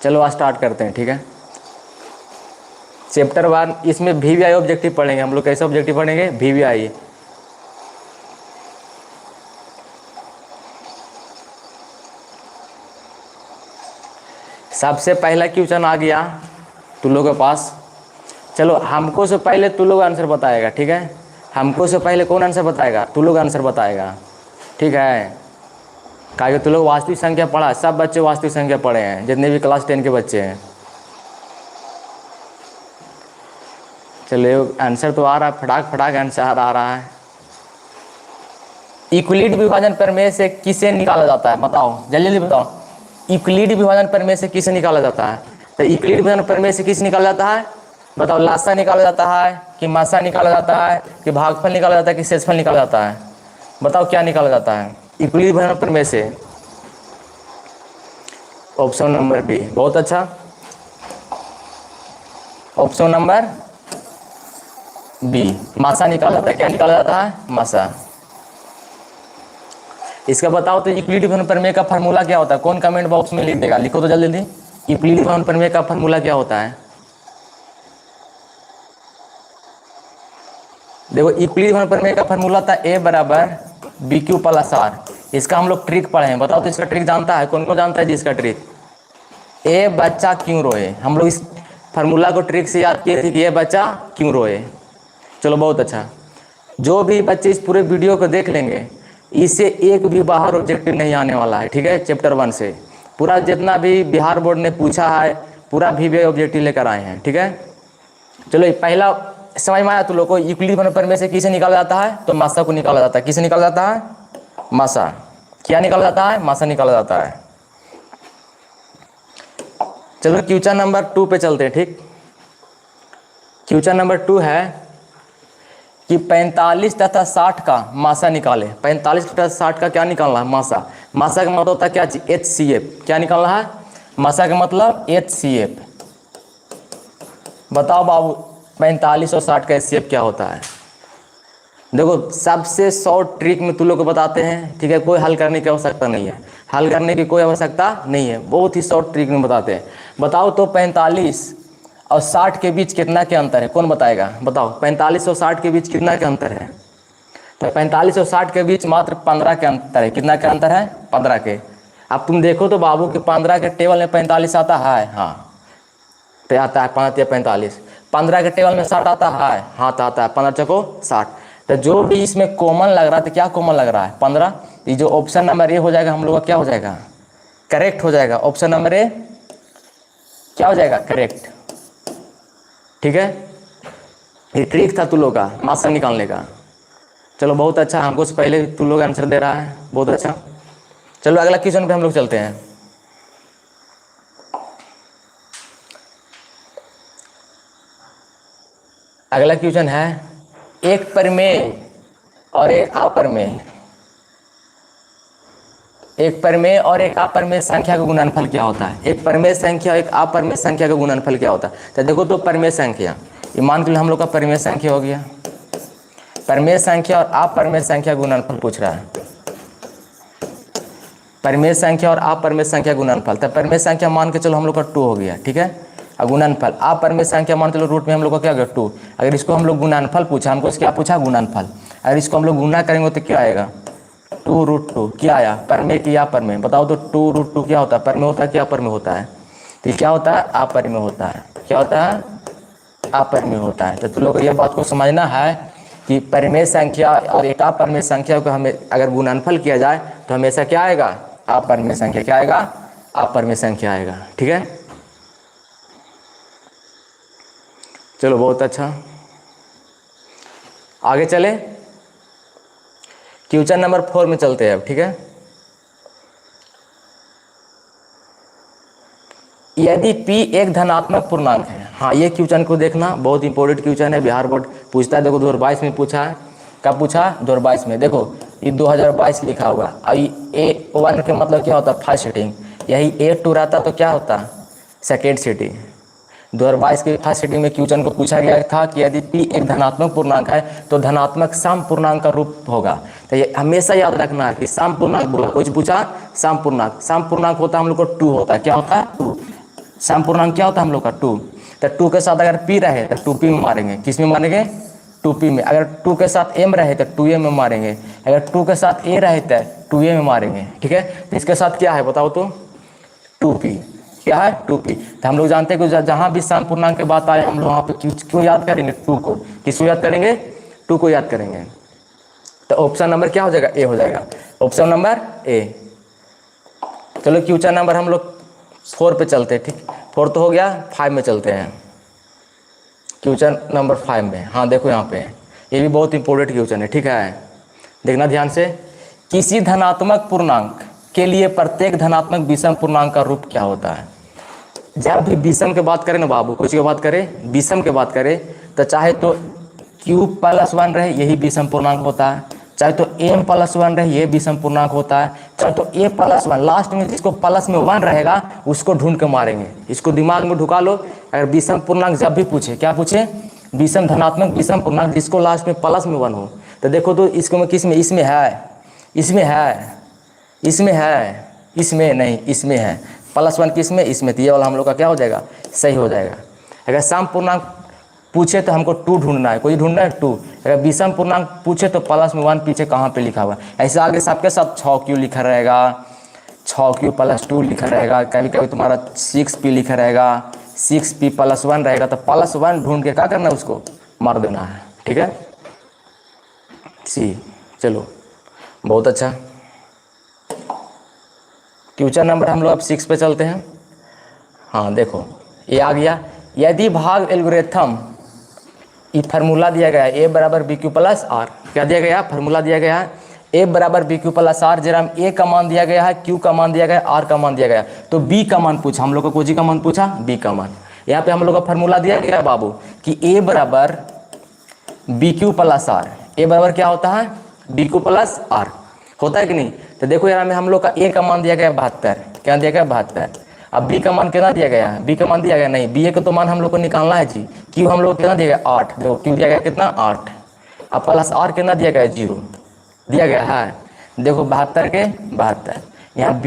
चलो आज स्टार्ट करते हैं, ठीक है। चैप्टर 1, इसमें VVI ऑब्जेक्टिव पढ़ेंगे हम लोग। कैसे ऑब्जेक्टिव पढ़ेंगे? VVI। सबसे पहला क्वेश्चन आ गया तुम लोगों के पास। चलो हमको से पहले तू लोग आंसर बताएगा, ठीक है। हमको से पहले कौन आंसर बताएगा? तू लोग आंसर बताएगा, ठीक है। कहा तू लोग वास्तविक संख्या पढ़ा, सब बच्चे वास्तविक संख्या पढ़े हैं, जितने भी क्लास 10 के बच्चे हैं। चलो आंसर तो आ रहा है, फटाक फटाक आंसर आ रहा है। यूक्लिड विभाजन प्रमेय से किसे निकाला जाता है? बताओ जल्दी जल्दी बताओ। यूक्लिड विभाजन प्रमेय से किसे निकाला जाता है? तो यूक्लिड विभाजन प्रमेय से किसे निकाला जाता है? बताओ। लासा निकाला जाता है कि मासा निकाला जाता है कि भागफल निकाला जाता है कि शेषफल निकाला जाता है? बताओ क्या निकाला जाता है यूक्लिड विभाजन प्रमेय से? ऑप्शन नंबर बी, बहुत अच्छा। ऑप्शन नंबर बी, मासा निकाला जाता है। क्या निकाला जाता है? मासा। इसका बताओ तो यूक्लिड विभाजन प्रमेय का फार्मूला क्या होता है? कौन कमेंट बॉक्स में लिख देगा? लिखो तो जल्दी जल्दी। यूक्लिड विभाजन प्रमेय का फार्मूला क्या होता है? देखो यूक्लिड विभाजन प्रमेय का फार्मूला था A बराबर BQ प्लस R। इसका हम लोग ट्रिक पढ़े हैं। बताओ तो इसका ट्रिक जानता है? कौन कौन जानता है जी इसका ट्रिक? ए बच्चा क्यों रोए। हम लोग इस फार्मूला को ट्रिक से याद किए थे कि ये बच्चा क्यों रोए। चलो बहुत अच्छा। जो भी बच्चे इस पूरे वीडियो को देख लेंगे, इससे एक भी बाहर ऑब्जेक्टिव नहीं आने वाला है, ठीक है। चैप्टर 1 से पूरा जितना भी बिहार बोर्ड ने पूछा है, पूरा VVI ऑब्जेक्टिव लेकर आए हैं, ठीक है। चलो पहला समझ में आया तुम लोग को? यूक्लिड विभाजन प्रमेय से किसे निकाला जाता है? तो मासा को निकाला जाता है। किसे निकाला जाता है? मासा। क्या निकाला जाता है? मासा निकाला जाता है। चलो क्वेश्चन नंबर 2 पे चलते हैं, ठीक। क्वेश्चन नंबर 2 है कि 45 तथा 60 का मासा निकाले। 45 तथा 60 का क्या निकालना है? मासा। मासा का मतलब होता है क्या? HCF। क्या निकालना है? मासा का मतलब HCF। बताओ बाबू 45 और 60 का HCF क्या होता है? देखो सबसे शॉर्ट ट्रिक में तुम लोग को बताते हैं, ठीक है। कोई हल करने की आवश्यकता नहीं है, हल करने की कोई आवश्यकता नहीं है, बहुत ही शॉर्ट ट्रिक में बताते हैं। बताओ तो 45 और 60 के बीच कितना के अंतर है? कौन बताएगा? बताओ 45 और 60 के बीच कितना के अंतर है? तो 45 और 60 के बीच मात्र 15 के अंतर है। कितना के अंतर है? 15 के। अब तुम देखो तो बाबू कि 15 के टेबल में 45 आता है, हाँ तो आता है 5 या 45। 15 के टेबल में 60 आता है, हाँ तो आता है 15 चौको 60। तो जो भी इसमें कॉमन लग रहा है, तो क्या कॉमन लग रहा है? 15। ये जो ऑप्शन नंबर ए हो जाएगा हम लोग का क्या हो जाएगा? करेक्ट हो जाएगा। ऑप्शन नंबर ए क्या हो जाएगा? करेक्ट, ठीक है। ये ट्रिक था तुम लोग का मासा निकालने का। चलो बहुत अच्छा, हमको से पहले तुम लोग आंसर दे रहा है, बहुत अच्छा। चलो अगला क्वेश्चन पे हम लोग चलते हैं। अगला क्वेश्चन है एक प्रमेय और एक अप्रमेय, एक प्रमेय और एक अप्रमेय संख्या का गुणनफल क्या होता है? एक प्रमेय संख्या और एक अप्रमेय संख्या का गुणनफल क्या होता है? तो देखो तो प्रमेय संख्या, ये मान के हम लोग का प्रमेय संख्या हो गया। प्रमेय संख्या और अप्रमेय संख्या गुणनफल पूछ रहा है। प्रमेय संख्या और अप्रमेय संख्या गुणनफल, तो प्रमेय संख्या मान के चलो हम लोग का 2 हो गया, ठीक है। और गुणनफल अप्रमेय संख्या मान चलो रूट में हम लोग का क्या हो गया? 2। अगर इसको हम लोग गुणनफल पूछा, हमको क्या पूछा? गुणनफल। अगर इसको हम लोग गुना करेंगे तो क्या आएगा? 2√2। क्या आया? प्रमेय की अप्रमेय। बताओ तो 2√2 क्या होता है? प्रमेय होता है क्या अप्रमेय होता है? तो ये क्या होता है? अप्रमेय होता है। क्या होता है? अप्रमेय होता है। तो तुम लोग को ये बात को समझना है कि प्रमेय संख्या और एक अप्रमेय संख्या को हमें अगर गुणनफल किया जाए तो हमेशा क्या आएगा? अप्रमेय संख्या। क्या आएगा? अप्रमेय संख्या आएगा, ठीक है। चलो बहुत अच्छा, आगे चले। क्वेश्चन नंबर 4 में चलते हैं अब, ठीक है। यदि P एक धनात्मक पूर्णांक है, हाँ ये क्वेश्चन को देखना, बहुत इंपॉर्टेंट क्वेश्चन है, बिहार बोर्ड पूछता है। देखो 2022 में पूछा है। कब पूछा? 2022 में। देखो ये 2022 लिखा हुआ। और ये A1 के मतलब क्या होता है? First seating. यही A2 रहता तो क्या होता? Second sitting. 2022 के फर्स्ट सीटिंग में क्वेश्चन को पूछा गया था कि यदि P एक धनात्मक पूर्णांक है तो धनात्मक सम पूर्णांक का रूप होगा। तो ये हमेशा याद रखना है कि सम पूर्णांक बोला, कुछ पूछा सम पूर्णांक। सम पूर्णांक होता है हम लोग को 2 होता है। क्या होता है? 2। सम पूर्णांक क्या होता है हम लोग का 2। तो 2 के साथ अगर p रहे तो 2p में मारेंगे, किस में मारेंगे 2p में। अगर 2 के साथ m रहे तो 2a में मारेंगे, अगर 2 के साथ a रहे तो 2a में मारेंगे, ठीक है। तो इसके साथ क्या है बताओ तो 2p, क्या है 2p। तो हम लोग जानते हैं कि जहाँ भी सम पूर्णांक की बात आए हम लोग वहाँ पे क्यों याद करेंगे 2 को, किसको याद करेंगे 2 को याद करेंगे। तो ऑप्शन नंबर क्या हो जाएगा ए हो जाएगा, ऑप्शन नंबर ए। चलो क्वेश्चन नंबर हम लोग 4 पे चलते हैं, ठीक 4 तो हो गया, 5 में चलते हैं, क्वेश्चन नंबर 5 में। हाँ देखो यहाँ पे ये भी बहुत इंपॉर्टेंट क्वेश्चन है, ठीक है, देखना ध्यान से। किसी धनात्मक पूर्णांक के लिए प्रत्येक धनात्मक विषम पूर्णांक का रूप क्या होता है। जब भी विषम की बात करें ना बाबू, कुछ की बात करें विषम की बात करें तो चाहे तो q+1 रहे यही विषम पूर्णांक होता है, चाहे तो m+1 रहे ये विषम पूर्णांक होता है, चाहे तो a+1, लास्ट में जिसको प्लस में 1 रहेगा उसको ढूंढ के मारेंगे। इसको दिमाग में ढुका लो, अगर विषम पूर्णांक जब भी पूछे, क्या पूछे विषम धनात्मक विषम पूर्णांक जिसको लास्ट में प्लस में 1 हो, तो देखो तो इसको में किस में, इसमें है, इसमें है, इसमें है, इसमें नहीं, इसमें है +1 किस में, इसमें। तो ये वाला हम लोग का क्या हो जाएगा सही हो जाएगा। अगर सम पूर्णांक पूछे तो हमको 2 ढूंढना है, कोई ढूंढना है 2। अगर विषम पूर्णांक पूछे तो प्लस में 1 पीछे कहाँ पे लिखा हुआ है, ऐसे आगे सबके साथ 6q लिखा रहेगा, 6q+2 लिखा रहेगा, कभी कभी तुम्हारा 6p लिखा रहेगा, 6p+1 रहेगा। तो +1 ढूंढ के क्या करना है उसको मार देना है, ठीक है सी। चलो बहुत अच्छा, क्वेश्चन नंबर हम लोग अब 6 पे चलते हैं। हाँ देखो ये आ गया, यदि भाग एल्गोरिथम, ये फार्मूला दिया गया है a बराबर bq+r, क्या दिया गया फार्मूला दिया गया है a बराबर bq+r, जरा a का मान दिया गया है, q का मान दिया गया है, r का मान दिया गया है। तो b का मान पूछा हम लोग को, कोजी का मान पूछा b का मान। यहाँ पे हम लोग का फार्मूला दिया गया है बाबू कि a बराबर bq+r, a बराबर क्या होता है bq+r होता है कि नहीं। तो देखो यार में हम लोग का a का मान दिया गया है 72, क्या दिया गया 72। अब b का मान कितना दिया गया है, b का मान दिया गया नहीं, b का तो मान हम लोग को निकालना है जी। q हम लोग कितना दिया गया 8, देखो q दिया गया कितना 8, अब +r कितना दिया गया 0 दिया गया है, देखो 72 के 72, यहाँ b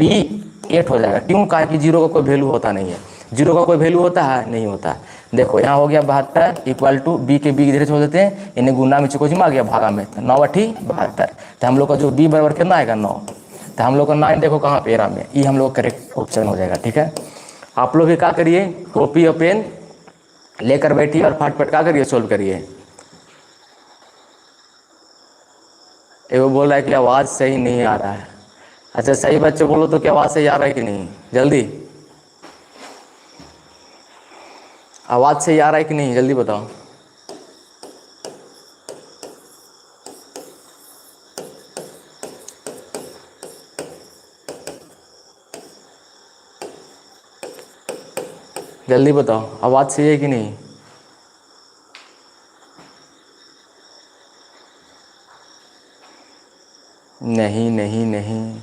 8 हो जाएगा। क्यों, कहा कि 0 का कोई वैल्यू होता नहीं है, 0 का कोई वैल्यू होता है नहीं होता। देखो यहाँ हो गया 72 इक्वल टू b के b इधर छोड़ देते हैं, इन्हें गुना में चुको आ गया भागा में, 9 8 72। तो हम लोग का जो b बराबर कितना आएगा 9, तो हम लोग का 9 देखो कहाँ पेरा में, ये हम लोग करेक्ट ऑप्शन हो जाएगा, ठीक है। आप लोग भी क्या करिए, कॉपी और पेन लेकर बैठिए और फटाफट क्या करिए सोल्व करिए। एगो बोल रहा है कि आवाज़ सही नहीं आ रहा है, अच्छा सही बच्चे बोलो तो क्या आवाज़ सही आ रहा है कि नहीं, जल्दी आवाज़ सही आ रहा है कि नहीं जल्दी बताओ। जल्दी बताओ आवाज़ सही है कि नहीं। नहीं नहीं नहीं,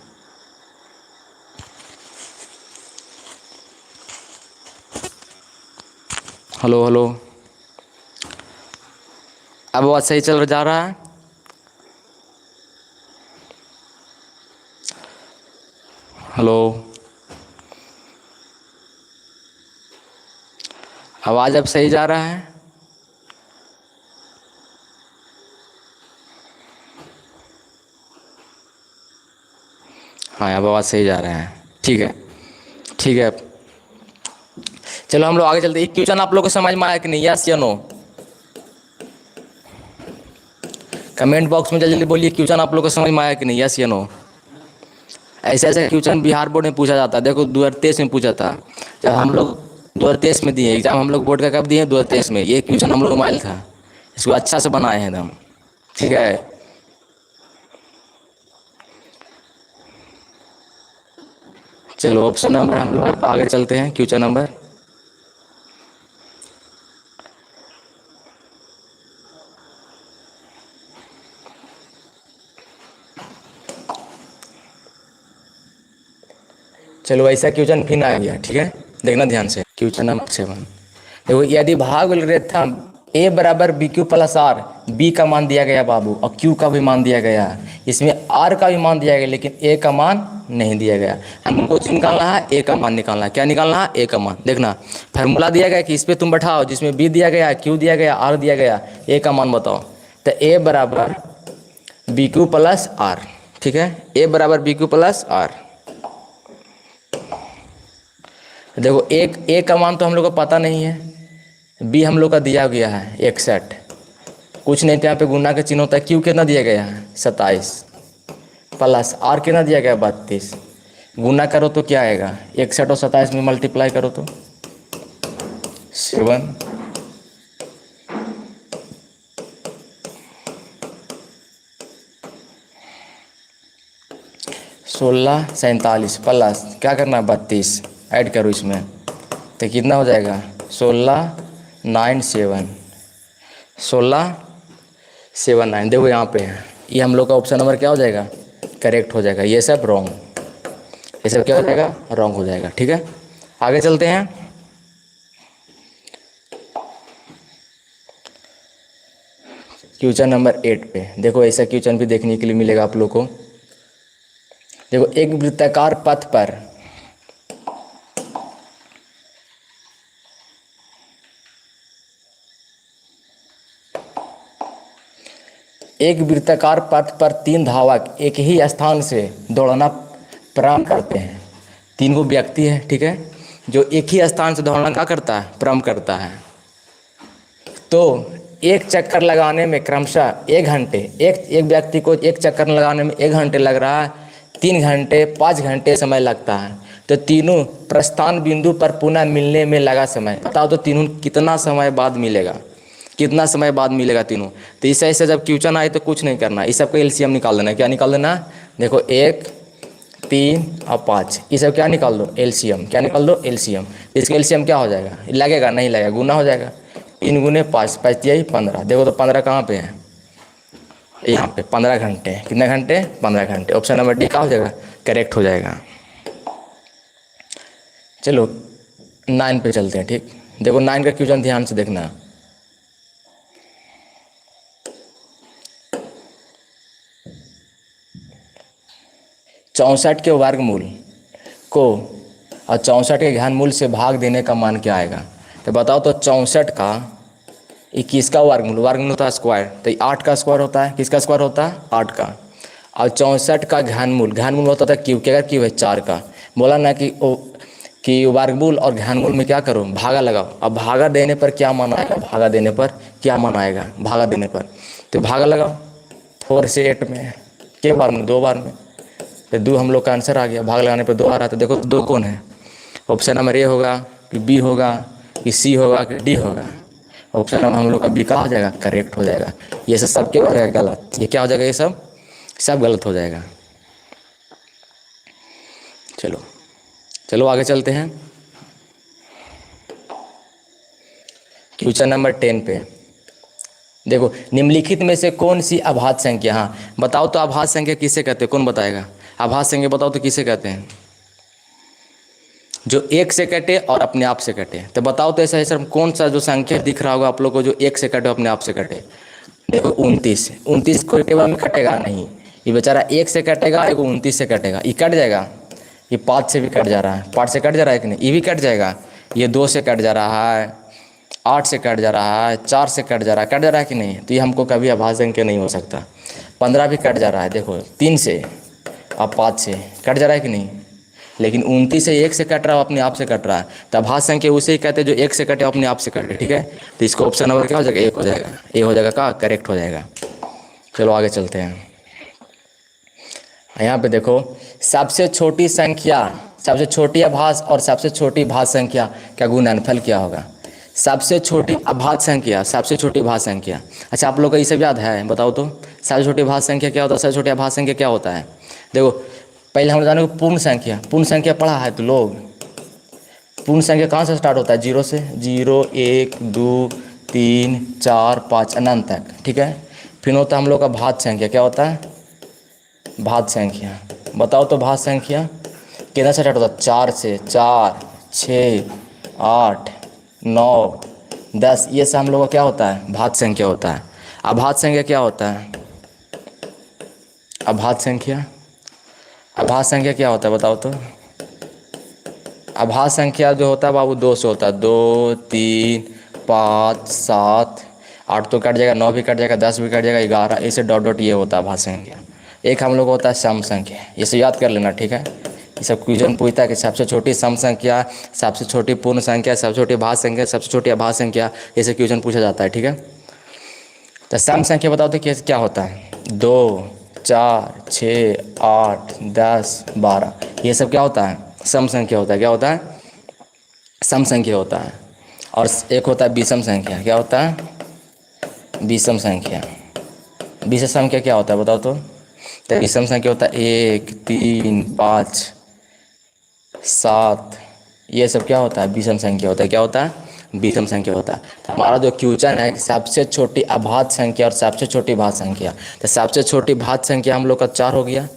हेलो हेलो, अब आवाज़ सही चल जा रहा है। हेलो, आवाज़ अब सही जा रहा है। हाँ अब आवाज़ सही जा रहा है, ठीक है ठीक है। चलो हम लोग आगे चलते हैं। क्वेश्चन आप लोग को समझ में आया कि नहीं, यस या नो, कमेंट बॉक्स में जल्दी जल्दी बोलिए क्वेश्चन आप लोग को समझ में आया कि नहीं, यस या नो। ऐसे ऐसे क्वेश्चन बिहार बोर्ड में पूछा जाता है, देखो 2023 में पूछा था, जब हम लोग 2023 में दिए एग्जाम, हम लोग बोर्ड का कब दिए 2023 में, ये क्वेश्चन हम लोग माइल था, इसको अच्छा से बनाए हैं एकदम, ठीक है। चलो ऑप्शन नंबर हम लोग आगे चलते हैं, क्वेश्चन नंबर चलो ऐसा क्वेश्चन फिर आ गया, ठीक है देखना ध्यान से। क्वेश्चन नंबर 7 देखो, यदि भाग एल्गोरिथम a बराबर bq+r बी का मान दिया गया बाबू और क्यू का भी मान दिया गया, इसमें आर का भी मान दिया गया, लेकिन ए का मान नहीं दिया गया। हमको निकालना है ए का मान निकालना है। क्या निकालना है? ए का मान। देखना फार्मूला दिया गया कि इस पर तुम बैठाओ, जिसमें बी दिया गया, क्यू दिया गया, आर दिया गया, ए का मान बताओ। तो ए बराबर बी क्यू प्लस आर, ठीक है, ए बराबर बी क्यू प्लस आर। देखो ए का मान तो हम लोग को पता नहीं है, बी हम लोग का दिया गया है 61, कुछ नहीं तो यहाँ पे गुना का चिन्ह होता है। क्यू कितना दिया गया है? 27 प्लस आर कितना दिया गया? 32। गुना करो तो क्या आएगा? 61 और 27 में मल्टीप्लाई करो तो 7, 16 47 प्लस क्या करना है? 32 ऐड करो इसमें तो कितना हो जाएगा? 16 9 7 16 7 9। देखो यहाँ पे है, ये हम लोग का ऑप्शन नंबर क्या हो जाएगा? करेक्ट हो जाएगा। ये सब रॉन्ग, ये सब क्या हो जाएगा? रॉन्ग हो जाएगा। ठीक है, आगे चलते हैं। क्वेश्चन नंबर 8 पे देखो, ऐसा क्वेश्चन भी देखने के लिए मिलेगा आप लोग को। देखो एक वृत्ताकार पथ पर एक वृत्ताकार पथ पर 3 धावक एक ही स्थान से दौड़ना प्रारंभ करते हैं। 3 गो व्यक्ति है, ठीक है, जो एक ही स्थान से दौड़ना क्या करता है? प्रारंभ करता है। तो एक चक्कर लगाने में क्रमशः 1 घंटे, एक व्यक्ति को एक चक्कर लगाने में 1 घंटे लग रहा है, 3 घंटे, 5 घंटे समय लगता है। तो तीनों प्रस्थान बिंदु पर पुनः मिलने में लगा समय, बताओ तो तीनों कितना समय बाद मिलेगा? कितना समय बाद मिलेगा तीनों? तो इसे ऐसे जब क्वेश्चन आए तो कुछ नहीं करना, इस सब का एलसीएम निकाल देना। क्या निकाल देना? देखो 1 3 और 5, ये सब क्या निकाल दो? एलसीएम। क्या निकाल दो? एलसीएम। इसका एलसीएम क्या हो जाएगा? लगेगा? नहीं लगेगा, गुना हो जाएगा। 3 गुने 5, 5 यही 15। देखो तो 15 कहाँ पे है? यहाँ पे 15 घंटे। कितने घंटे? 15 घंटे। ऑप्शन नंबर डी क्या हो जाएगा? करेक्ट हो जाएगा। चलो 9 पे चलते हैं। ठीक, देखो 9 का क्वेश्चन ध्यान से देखना। चौंसठ के वर्गमूल को और 64 के घनमूल से भाग देने का मान क्या आएगा? तो बताओ तो 64 का 21 का वर्गमूल, वर्गमूल होता है स्क्वायर, तो 8 का स्क्वायर होता है। किसका स्क्वायर होता है? 8 का। और 64 का घनमूल, घनमूल होता था क्यू, क्या क्यू है? 4 का। बोला ना कि वर्गमूल और घनमूल में क्या करो? भागा लगाओ। अब भागा देने पर क्या मान आएगा? भागा देने पर क्या मान आएगा? भागा देने पर तो भागा लगाओ 4 से 8 में, के बार में? 2 बार में। तो 2 हम लोग का आंसर आ गया। भाग लगाने पर 2 आ रहा था। देखो 2 कौन है? ऑप्शन नंबर ए होगा कि बी होगा कि सी होगा कि डी होगा? ऑप्शन नंबर हम लोग का बी का हो जाएगा, करेक्ट हो जाएगा। ये सब क्या हो जाएगा? गलत। ये क्या हो जाएगा? ये सब गलत हो जाएगा। चलो आगे चलते हैं। क्वेश्चन नंबर 10 पे देखो, निम्नलिखित में से कौन सी अभाज्य संख्या, हाँ बताओ तो अभाज्य संख्या किसे कहते हैं? कौन बताएगा? अभाज्य संख्या बताओ तो किसे कहते हैं? जो 1 से कटे और अपने आप से कटे। तो बताओ तो ऐसा सर कौन सा जो संख्या दिख रहा होगा आप लोग को जो 1 से कटे अपने आप से कटे? देखो 29 को टेबल में कटेगा नहीं, ये बेचारा 1 से कटेगा, एगो 29 से कटेगा। ये कट जाएगा, ये 5 से भी कट जा रहा है, 5 से कट जा रहा है कि नहीं? ये भी कट जाएगा। ये 2 से कट जा रहा है, 8 से कट जा रहा है, 4 से कट जा रहा है कि नहीं? तो ये हमको कभी अभाज्य संख्या नहीं हो सकता। 15 भी कट जा रहा है, देखो 3 से और 5 से कट जा रहा है कि नहीं? लेकिन 29 से 1 से कट रहा है, अपने आप से कट रहा है। तो अभाज्य संख्या उसे ही कहते हैं जो 1 से कटे अपने आप से कटे। ठीक है, तो इसका ऑप्शन नंबर क्या हो जाएगा? 1 हो जाएगा। ए हो जाएगा का करेक्ट हो जाएगा। चलो आगे चलते हैं। यहाँ पे देखो, सबसे छोटी संख्या, सबसे छोटी अभाज्य और सबसे छोटी भाज्य संख्या का गुणनफल क्या होगा? सबसे छोटी अभाज्य संख्या, सबसे छोटी भाज्य संख्या। अच्छा आप लोग को ये सब याद है? बताओ तो सबसे छोटी भाज्य संख्या क्या होता है? सबसे छोटी अभाज्य संख्या क्या होता है? देखो पहले हम जाने को पूर्ण संख्या, पूर्ण संख्या पढ़ा है तो लोग। पूर्ण संख्या कहाँ से स्टार्ट होता है? 0 से। 0 1 2 3 4 5 अनंत तक। ठीक है, फिर होता है हम लोग का भाज्य संख्या। क्या होता है? भाज्य संख्या। बताओ तो भाज्य संख्या कितना से स्टार्ट होता है? 4 से। 4 6 8 9 10, ये सब हम लोग का क्या होता है? भाज्य संख्या होता है। अभाज्य संख्या क्या होता है? अभाज्य संख्या, अभाज्य संख्या क्या होता है बताओ तो? अभाज्य संख्या जो होता है बाबू 2 से होता है। 2, 3, 5, 7, 8 तो कट जाएगा, 9 भी कट जाएगा, 10 भी कट जाएगा, 11, ऐसे डॉट डॉट ये होता है अभाज्य संख्या। एक हम लोग होता है सम संख्या, ये सब याद कर लेना, ठीक है। ये सब क्वेश्चन पूछता है कि सबसे छोटी सम संख्या, सबसे छोटी पूर्ण संख्या, सबसे छोटी भाज्य संख्या, सबसे छोटी अभाज्य संख्या, ये सब क्वेश्चन पूछा जाता है, ठीक है। तो सम संख्या बताओ तो क्या होता है? 2, 4, 6, 8, 10, 12, ये सब क्या होता है? सम संख्या होता है। क्या होता है? सम संख्या होता है। और एक होता है विषम संख्या। क्या होता है? विषम संख्या। विषम संख्या क्या होता है बताओ तो? विषम संख्या होता है 1, 3, 5, 7, ये सब क्या होता है? विषम संख्या होता है। क्या होता है? विषम संख्या होता है। तो हमारा जो क्वेश्चन है सबसे छोटी अभाज्य संख्या और सबसे छोटी भाज्य संख्या, तो सबसे छोटी भाज्य संख्या हम लोग का 4 हो गया।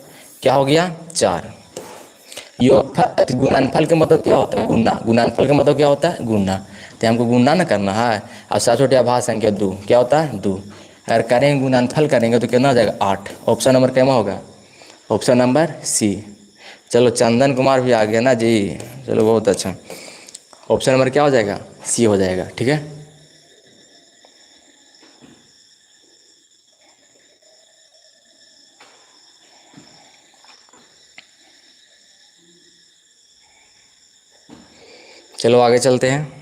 क्या हो गया? 4। योगफल, गुणनफल का मतलब क्या होता है? गुणा। गुणनफल का मतलब क्या होता है? गुणा। तो हमको गुणा ना करना है। और सबसे छोटी अभाज्य संख्या 2, क्या होता है? 2। अगर करेंगे गुणनफल करेंगे तो कितना हो जाएगा? 8। ऑप्शन नंबर क्या होगा? Option number C. चलो चंदन कुमार भी आ गया ना जी, चलो बहुत अच्छा। ऑप्शन नंबर क्या हो जाएगा? सी हो जाएगा, ठीक है। चलो आगे चलते हैं।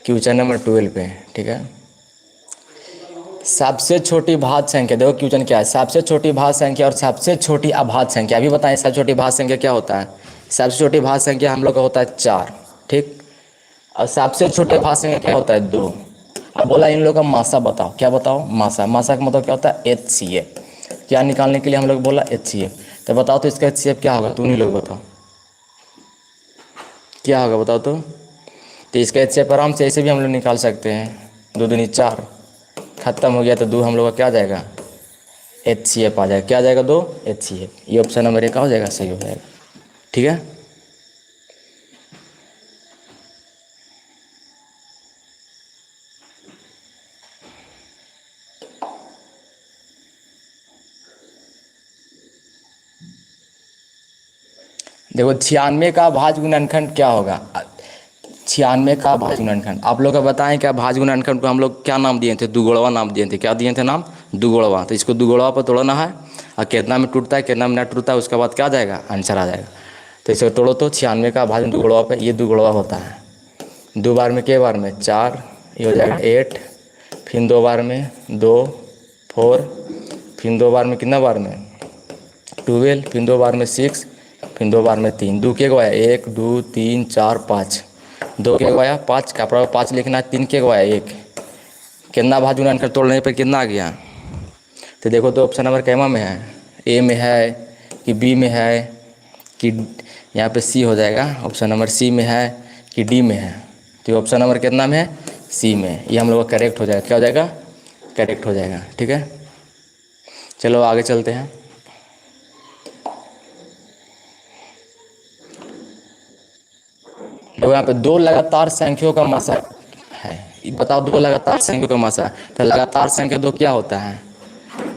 क्वेश्चन नंबर 12 पे, ठीक है। सबसे छोटी भाज्य संख्या, देखो क्वेश्चन क्या है, सबसे छोटी भाज्य संख्या और सबसे छोटी अभाज्य संख्या। अभी बताएं सबसे छोटी भाज्य संख्या क्या होता है? सबसे छोटी भाज्य संख्या हम लोग का होता है 4, ठीक। और सबसे छोटे भाज्य संख्या क्या होता है? 2। अब बोला इन लोगों का मासा बताओ। क्या बताओ? मासा। मासा का मतलब क्या होता है? HCF। क्या निकालने के लिए हम लोग बोला? HCF। तो बताओ तो इसका HCF क्या होगा? तुम ही लोग बताओ क्या होगा, बताओ तो इसका HCF आराम से ऐसे भी हम लोग निकाल सकते हैं। 2 दूनी 4, खत्म हो गया तो 2 हम लोग का क्या आ जाएगा? HCF आ जाएगा। क्या आ जाएगा? 2 HCF। ये ऑप्शन नंबर 1 का हो जाएगा, सही हो जाएगा, ठीक है। देखो 96 का भाज्य गुणनखंड क्या होगा? 96 का भाज्य गुणनखंड आप लोग का बताएं। क्या भाज्य गुणनखंड को हम लोग क्या नाम दिए थे? दुगुणवा नाम दिए थे। क्या दिए थे नाम? दुगुणवा। तो इसको दुगुणवा पर तोड़ना है और कितना में टूटता है कितना में न टूटता है, उसके बाद क्या आ जाएगा? आंसर आ जाएगा। तो इसे तोड़ो तो 96 का भाज्य दुगुणवा पे, ये दुगुणवा होता है। 2 बार में के बार में 4, ये हो जाएगा 8, फिर 2 बार में 2, 4, फिर 2 बार में कितना बार में 12, फिर 2 बार में 6, फिर 2 बार में 3। 2 के गवाया 1, 2, 3, 4, 5। 2 के गवाया 5, का 5 लिखना है। 3 के गवाया 1। कितना भाज्य गुणनखंड तोड़ने पर कितना आ गया? तो देखो तो ऑप्शन नंबर कैमा में है? ए में है कि बी में है कि यहाँ पे सी हो जाएगा। ऑप्शन नंबर सी में है कि डी में है? तो ऑप्शन नंबर कितना में है? सी में। ये हम लोग का करेक्ट हो जाएगा। क्या हो जाएगा? करेक्ट हो जाएगा, ठीक है। चलो आगे चलते हैं। देखो यहाँ पे 2 लगातार संख्याओं का मासा है। बताओ 2 लगातार संख्याओं का मासा। तो लगातार संख्या 2 क्या होता है?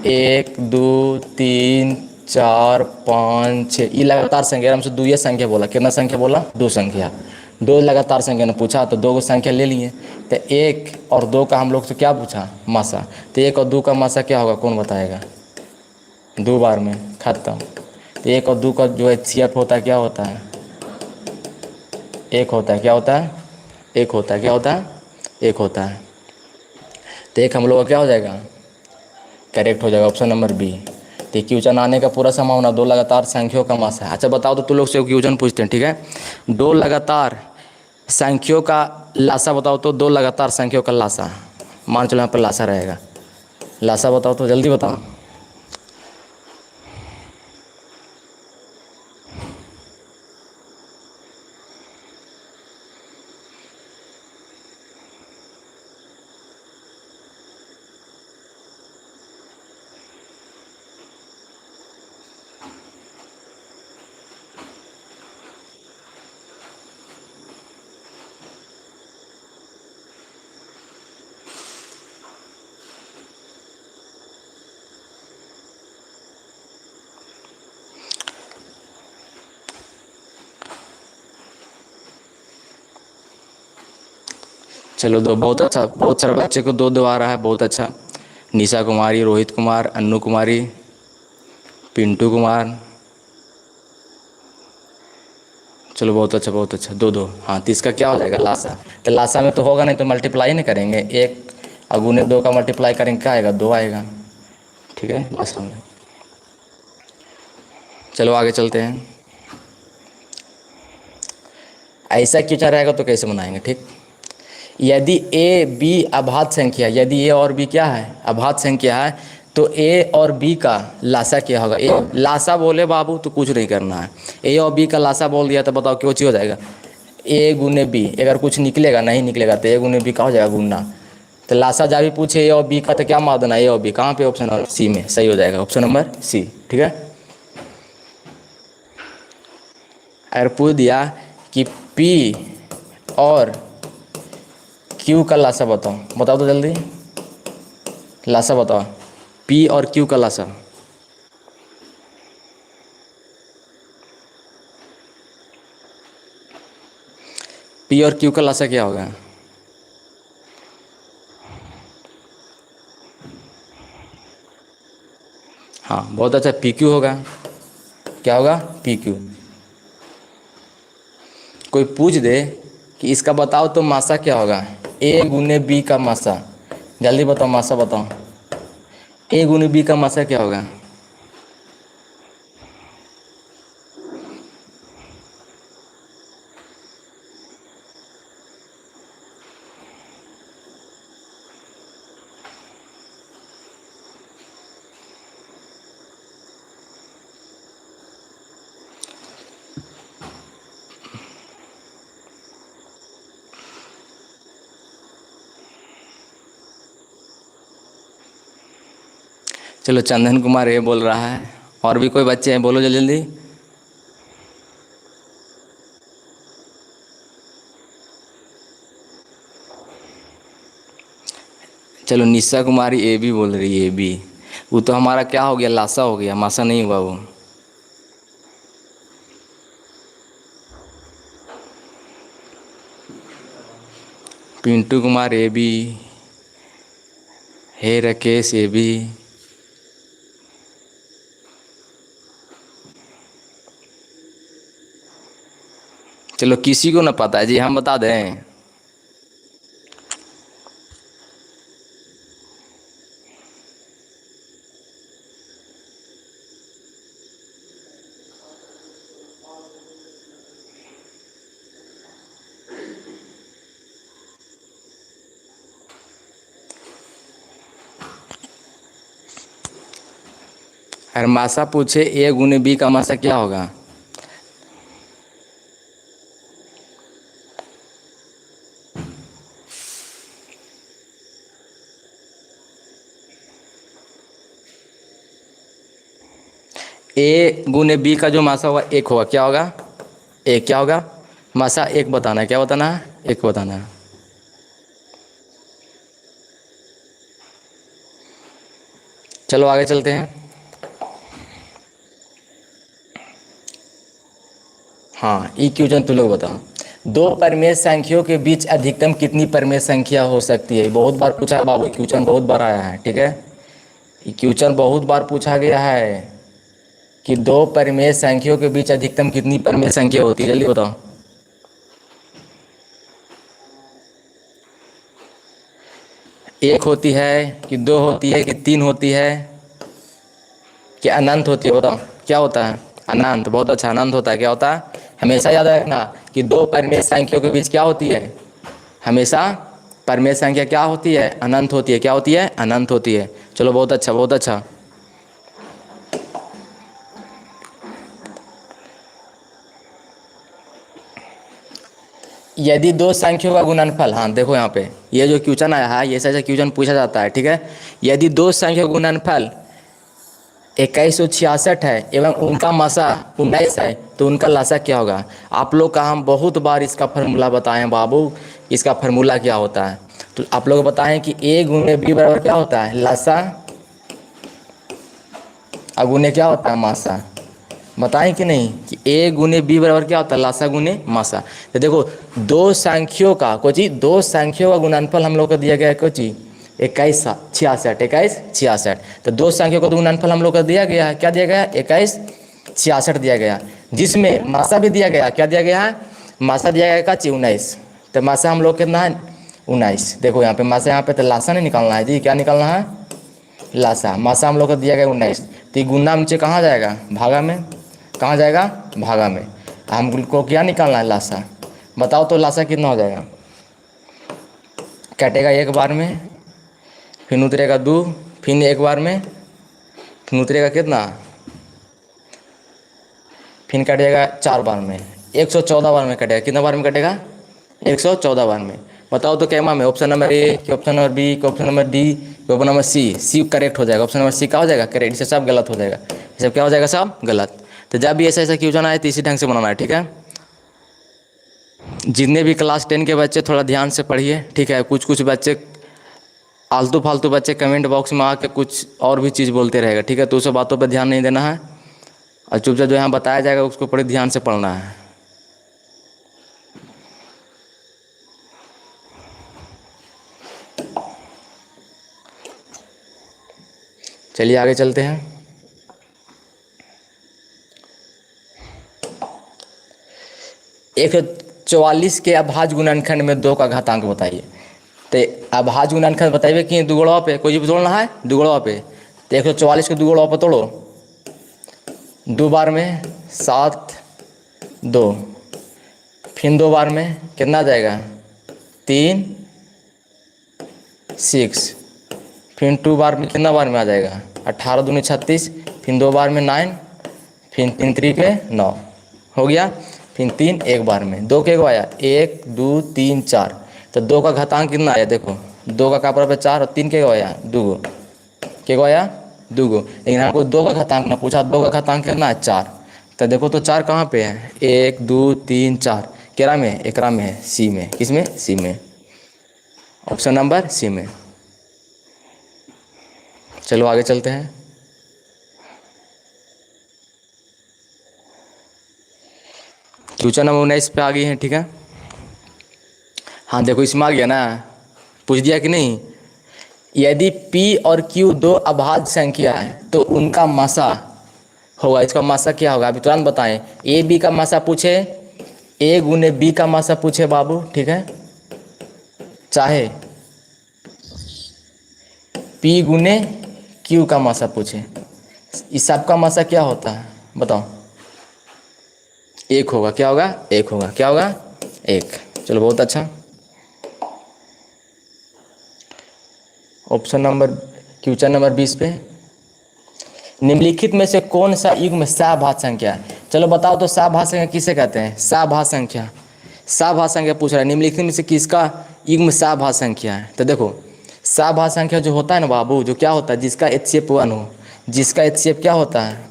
1, 2, 3, 4, 5, 6। ये लगातार संख्या, हमसे 2 ये संख्या बोला। कितना संख्या बोला? 2 संख्या। 2 लगातार संख्या ने पूछा तो 2 को संख्या ले लिए। तो 1 और 2 का हम लोग से क्या पूछा? मासा। तो 1 और 2 का मासा क्या होगा? कौन बताएगा? 2 बार में खत्म। तो 1 और 2 का जो HCF होता है क्या होता है? 1 होता है। क्या होता है? 1 होता है। क्या होता है? 1 होता है। तो 1 हम लोग का क्या हो जाएगा? करेक्ट हो जाएगा, ऑप्शन नंबर बी। तो क्वेश्चन आने का पूरा संभावना 2 लगातार संख्याओं का मासा है। अच्छा बताओ तो तुम लोग से क्वेश्चन पूछते हैं, ठीक है। 2 लगातार संख्याओं का लासा बताओ तो। 2 लगातार संख्याओं का लासा, मान चलो यहाँ पर लासा रहेगा। लासा बताओ तो, जल्दी बताओ। चलो दो, बहुत अच्छा, बहुत सारे बच्चे को दो दो आ रहा है, बहुत अच्छा। निशा कुमारी, रोहित कुमार, अन्नू कुमारी, पिंटू कुमार, चलो बहुत अच्छा बहुत अच्छा, दो दो। हाँ तो इसका क्या हो जाएगा, लासा। तो लासा में तो होगा नहीं तो मल्टीप्लाई नहीं करेंगे, एक अगुने दो का मल्टीप्लाई करेंगे क्या आएगा, दो आएगा। ठीक है लासा में। चलो आगे चलते हैं। ऐसा क्वेश्चन रहेगा तो कैसे बनाएंगे, ठीक। यदि ए बी अभाज्य संख्या, यदि ए और बी क्या है, अभाज्य संख्या है, तो ए और बी का लासा क्या होगा। ए लासा बोले बाबू तो कुछ नहीं करना है, ए और बी का लासा बोल दिया तो बताओ क्यों चीज हो जाएगा, ए गुने बी। अगर कुछ निकलेगा नहीं निकलेगा तो ए गुने बी का हो जाएगा गुना। तो लासा जा भी पूछे ए और बी का तो क्या मार देना, ए और बी कहाँ पे, ऑप्शन नंबर सी में सही हो जाएगा, ऑप्शन नंबर सी। ठीक है। अगर पूछ दिया कि पी और क्यू का लासा बताओ, बताओ तो जल्दी, लासा बताओ, पी और क्यू का लासा। पी और क्यू का लासा क्या होगा। हाँ बहुत अच्छा, पी क्यू होगा। क्या होगा, पी क्यू। कोई पूछ दे कि इसका बताओ तो मासा क्या होगा, ए गुने बी का मासा, जल्दी बताओ मासा बताओ, ए गुने बी का मासा क्या होगा। चलो चंदन कुमार ये बोल रहा है, और भी कोई बच्चे हैं, बोलो जल्दी जल्दी। चलो निशा कुमारी ए बी बोल रही है, ए बी। वो तो हमारा क्या हो गया, लासा हो गया, मासा नहीं हुआ वो। पिंटू कुमार ए बी, हे राकेश ए बी। चलो किसी को ना पता है जी, हम बता दें। अगर मासा पूछे ए गुने बी का मासा क्या होगा। ए गुने बी का जो मासा होगा एक होगा, क्या होगा, एक क्या होगा, मासा एक बताना है, क्या बताना है, एक बताना है। चलो आगे चलते हैं। हाँ ई क्वेश्चन तुम लोग बताओ, दो परिमेय संख्याओं के बीच अधिकतम कितनी परिमेय संख्या हो सकती है। बहुत बार पूछा है बाबू, क्वेश्चन बहुत बार आया है। ठीक है, ये क्वेश्चन बहुत बार पूछा गया है कि दो परिमेय संख्याओं के बीच अधिकतम कितनी परिमेय संख्या होती है, जल्दी बताओ। एक होती है कि दो होती है कि तीन होती है कि अनंत होती है, बताओ क्या होता है, अनंत। बहुत अच्छा, अनंत होता है। क्या होता है, हमेशा याद रखना कि दो परिमेय संख्याओं के बीच क्या होती है, हमेशा परिमेय संख्या क्या होती है, अनंत होती है। क्या होती है, अनंत होती है। चलो बहुत अच्छा बहुत अच्छा। यदि दो संख्याओं का गुणनफल, हाँ देखो यहाँ पे ये जो क्वेश्चन आया है, ये ऐसा क्वेश्चन पूछा जाता है। ठीक है, यदि दो संख्याओं का गुणनफल 2166 है एवं उनका मासा 19 है तो उनका लासा क्या होगा। आप लोग का हम बहुत बार इसका फार्मूला बताए हैं बाबू, इसका फार्मूला क्या होता है। तो आप लोग बताएं कि ए गुने बी बराबर क्या होता है, लासा, अगुने क्या होता है, मासा। बताएं कि नहीं कि a गुने b बराबर क्या होता है, लासा गुने मासा। तो देखो दो संख्यों का कोई चीज, दो संख्यों का गुणनफल हम लोग को दिया गया है कोई चीज 2166, 2166। तो दो संख्यों का गुणनफल हम लोग को दिया गया है, क्या दिया गया है, 2166 दिया गया, जिसमें मासा भी दिया गया, क्या दिया गया है, मासा दिया गया का 19। तो मासा हम लोग कितना है 19। देखो यहाँ पे मासा, यहाँ पे तो लासा नहीं निकालना है जी, क्या निकालना है, लासा। मासा हम लोग को दिया गया 19। तो गुना नीचे कहाँ जाएगा, भागा में, कहाँ जाएगा, भागा में। हमको क्या निकालना है, लासा। बताओ तो लासा कितना हो जाएगा, कटेगा एक बार में, फिर उतरेगा 2, फिर एक बार में, फिर उतरेगा कितना, फिर कटेगा 4 बार में, 114 बार में कटेगा। कितना बार में कटेगा, 114 बार में। बताओ तो कैमा में ऑप्शन नंबर ए कि ऑप्शन नंबर बी कि ऑप्शन नंबर डी कि ऑप्शन नंबर सी करेक्ट हो जाएगा। ऑप्शन नंबर सी क्या हो जाएगा, करेक्ट। इसे सब गलत हो जाएगा, ये सब क्या हो जाएगा, सब गलत। तो जब भी ऐसा क्वेश्चन आए तो इसी ढंग से बनाना है, ठीक है। जितने भी क्लास 10 के बच्चे थोड़ा ध्यान से पढ़िए, ठीक है। कुछ बच्चे आलतू फालतू बच्चे कमेंट बॉक्स में आके कुछ और भी चीज़ बोलते रहेगा, ठीक है। तो उस सब बातों पर ध्यान नहीं देना है, और चुपचाप जो यहाँ बताया जाएगा उसको बड़े ध्यान से पढ़ना है। चलिए आगे चलते हैं। 144 के अभाज्य गुणनखंड में 2 का घातांक बताइए। तो अभाज्य गुणनखंड बताइए कि दुगुणों पे कोई भी तोड़ना है, दुगुणों पे। तो 144 को दुगुणों पे तोड़ो, 2 बार में 7 2, फिर 2 बार में कितना जाएगा 3 6, फिर 2 बार में कितना बार में आ जाएगा 18 दूनी 36, फिर 2 बार में 9, फिर 3 3 9 हो गया, फिर 3 एक बार में। 2 के आया 1 2 3 4। तो 2 का घातांक कितना आया, देखो 2 का बराबर 4 और 3 के आया 2 के आया 2। लेकिन हमको 2 का घातांक ना पूछा, 2 का घातांक कितना है 4। तो देखो तो 4 कहाँ पे है, 1 2 3 4 केरा में, एकरा में है, सी में। किसमें, सी में, ऑप्शन नंबर सी में। चलो आगे चलते हैं। क्वेश्चन नंबर 19 पे आ गई है, ठीक है। हाँ देखो इसमें आ गया ना, पूछ दिया कि नहीं। यदि P और Q 2 अभाज्य संख्या है तो उनका मासा होगा, इसका मासा क्या होगा, अभी तुरंत बताएं। ए बी का मासा पूछे, ए गुने बी का मासा पूछे बाबू, ठीक है, चाहे P गुने Q का मासा पूछे, इस सब का मासा क्या होता है बताओ, 1 होगा। क्या होगा, 1 होगा। क्या होगा, 1। चलो बहुत अच्छा। ऑप्शन नंबर क्वेश्चन नंबर 20 पे, निम्नलिखित में से कौन सा युग्म सहभाज्य संख्या है। चलो बताओ तो सहभाज्य संख्या किसे कहते हैं, सहभाज्य संख्या। सहभाज्य संख्या पूछ रहा है, निम्नलिखित में से किसका युग्म सहभाज्य संख्या है। तो देखो सहभाज्य संख्या जो होता है ना बाबू, जो क्या होता है, जिसका HCF 1 हो, जिसका HCF क्या होता है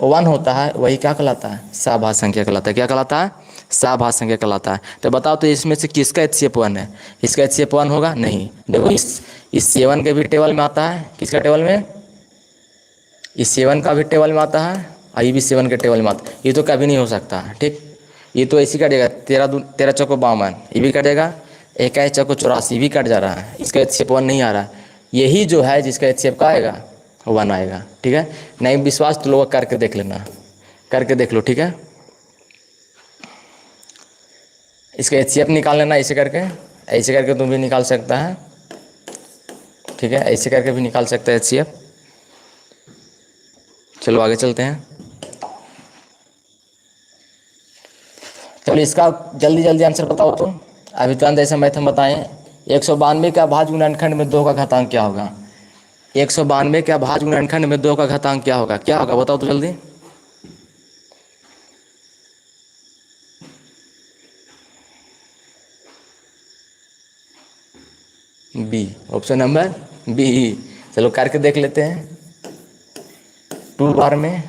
1 होता है, वही क्या कहलाता है, सहभाज्य संख्या कहलाता है। क्या कहलाता है, सहभाज्य संख्या कहलाता है। तो बताओ तो इसमें से किसका HCF 1 है, इसका HCF 1 होगा नहीं। देखो इस 7 के भी टेबल में आता है, किसका टेबल में, इस 7 का भी टेबल में आता है, और ये भी 7 के टेबल में आता है। ये तो कभी नहीं हो सकता, ठीक। ये तो ऐसी कटेगा 13 चौको 52, ये भी कटेगा, 21 चौको 84 भी कट जा रहा है, इसका HCF 1 नहीं आ रहा। यही जो है जिसका HCF का आएगा 1 आएगा, ठीक है। नहीं विश्वास तो लोग करके देख लेना, करके देख लो, ठीक है। इसका HCF निकाल लेना, ऐसे करके तुम भी निकाल सकता है, ठीक है, ऐसे करके भी निकाल सकते हैं HCF। चलो आगे चलते हैं। चलो इसका जल्दी जल्दी आंसर बताओ तो, अभी तुरंत ऐसे मैथ हम बताएं। 192 के अभाज्य गुणनखंड में 2 का घातांक क्या होगा, 192 के अभाज्य गुणनखंड में 2 का घातांक क्या होगा, क्या होगा बताओ तो जल्दी। B, option number B. चलो करके देख लेते हैं। 2 बार में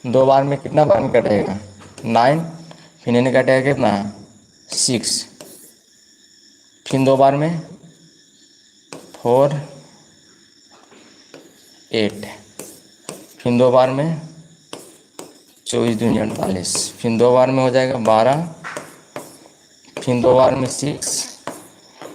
2 बार में कितना बार में कटेगा 9, फिर इन्हें कटेगा कितना 6, फिर 2 बार में 4 8, फिर 2 बार में 24 दूनी 48, फिर 2 बार में हो जाएगा 12, फिर 2 बार में 6,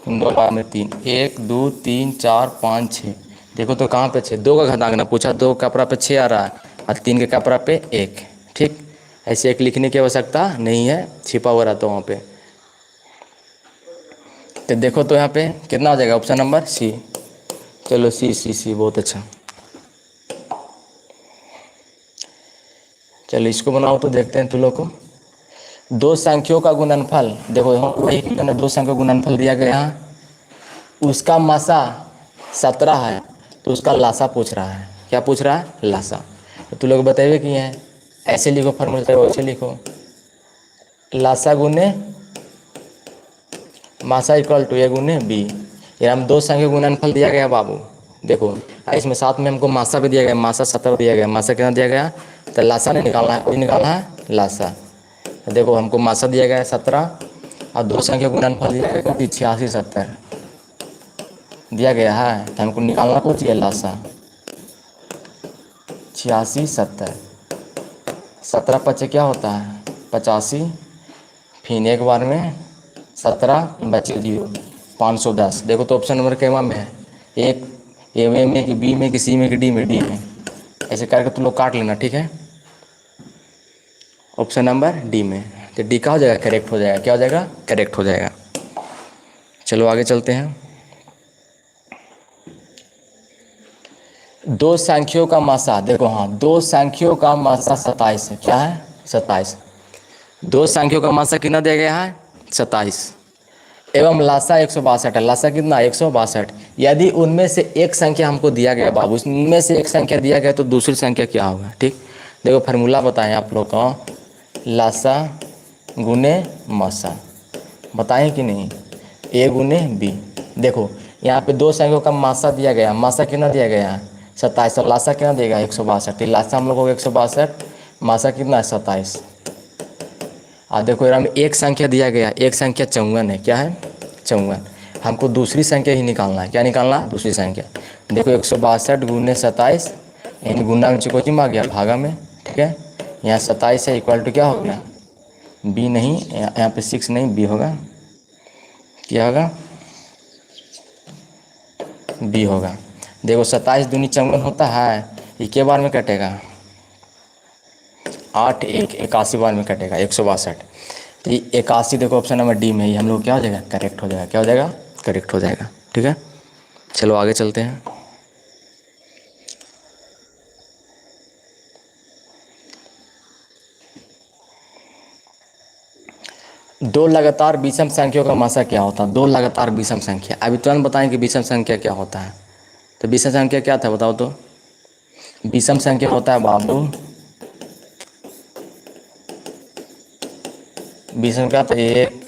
फिर 2 बार में 3, 1 2 3 4 5 6। देखो तो कहाँ पे 6, 2 का घातांक ना पूछा, 2 का कपड़ा पे 6 आ रहा है और 3 के कपड़ा पे 1। ठीक, ऐसे एक लिखने की आवश्यकता नहीं है, छिपा हुआ रहता है वहाँ पे। तो देखो तो यहाँ पे कितना हो जाएगा, ऑप्शन नंबर सी। चलो सी सी सी, बहुत अच्छा। चलो इसको बनाओ तो देखते हैं तुम लोग को। दो संख्याओं का गुणनफल, देखो यहाँ वही मैंने 2 संख्या का गुणनफल दिया गया है, उसका मासा 17 है, तो उसका लासा पूछ रहा है। क्या पूछ रहा है, लासा। तो तुम लोग बताइए कि है ऐसे लिखो, फॉर्मूला वैसे लिखो, लासा गुने मासा इक्वल टू ए गुने बी। ये हम 2 संख्या गुणनफल दिया गया बाबू। देखो इसमें साथ में हमको मासा भी दिया गया, मासा 17 दिया गया, मासा कितना दिया गया, तो लासा नहीं निकालना है, कोई निकालना है लासा। तो देखो हमको मासा दिया गया है 17 और 2 संख्या गुणनफल दिया गया 86 70 दिया गया है, तो हमको निकालना को चाहिए लासा 86 70। 17 पच्चे क्या होता है 85, फिर एक बार में 17 बचे 0, 510। देखो तो ऑप्शन नंबर केवा में है, एक ए में कि बी में कि सी में कि डी में, डी में। ऐसे करके तुम लोग काट लेना, ठीक है। ऑप्शन नंबर डी में, तो डी का हो जाएगा, करेक्ट हो जाएगा। क्या हो जाएगा, करेक्ट हो जाएगा। चलो आगे चलते हैं। 2 संख्याओं का मासा, देखो हाँ 2 संख्याओं का मासा 27 है। क्या है, 27। 2 संख्याओं का मासा कितना दिया गया है, 27, एवं लासा 162 है। लासा कितना, 162। यदि उनमें से एक संख्या हमको दिया गया बाबू, उनमें से एक संख्या दिया गया तो दूसरी संख्या क्या होगा। ठीक, देखो फार्मूला बताएं आप लोग का, लासा गुने मासा बताएं कि नहीं, ए गुने बी। देखो यहाँ पे 2 संख्याओं का मासा दिया गया, मासा कितना दिया गया है 27, और लासा कितना देगा 162। लासा हम लोग को 162, मासा कितना है 27। और देखो यहाँ में एक संख्या दिया गया, एक संख्या 54 है। क्या है, 54। हमको दूसरी संख्या ही निकालना है। क्या निकालना, दूसरी संख्या। देखो 162 गुने 27, यानी गुना में चिकोची आ गया भागा में, ठीक है। यहाँ 27 है इक्वल टू क्या हो गया, बी नहीं, यहाँ पे 6 नहीं, बी होगा। क्या होगा, बी होगा। देखो 27 दूनी 54 होता है, ये के बार में कटेगा 8 1 81 बार में कटेगा 162। तो ये 81 देखो ऑप्शन नंबर डी में ही हम लोग क्या हो जाएगा, करेक्ट हो जाएगा। क्या हो जाएगा, करेक्ट हो जाएगा। ठीक है, चलो आगे चलते हैं। दो लगातार विषम संख्याओं का मासा क्या होता है, 2 लगातार विषम संख्या। अभी तुरंत बताएं कि विषम संख्या क्या होता है। तो विषम संख्या क्या था बताओ तो। विषम संख्या होता है बाबू, विषम क्या था, 1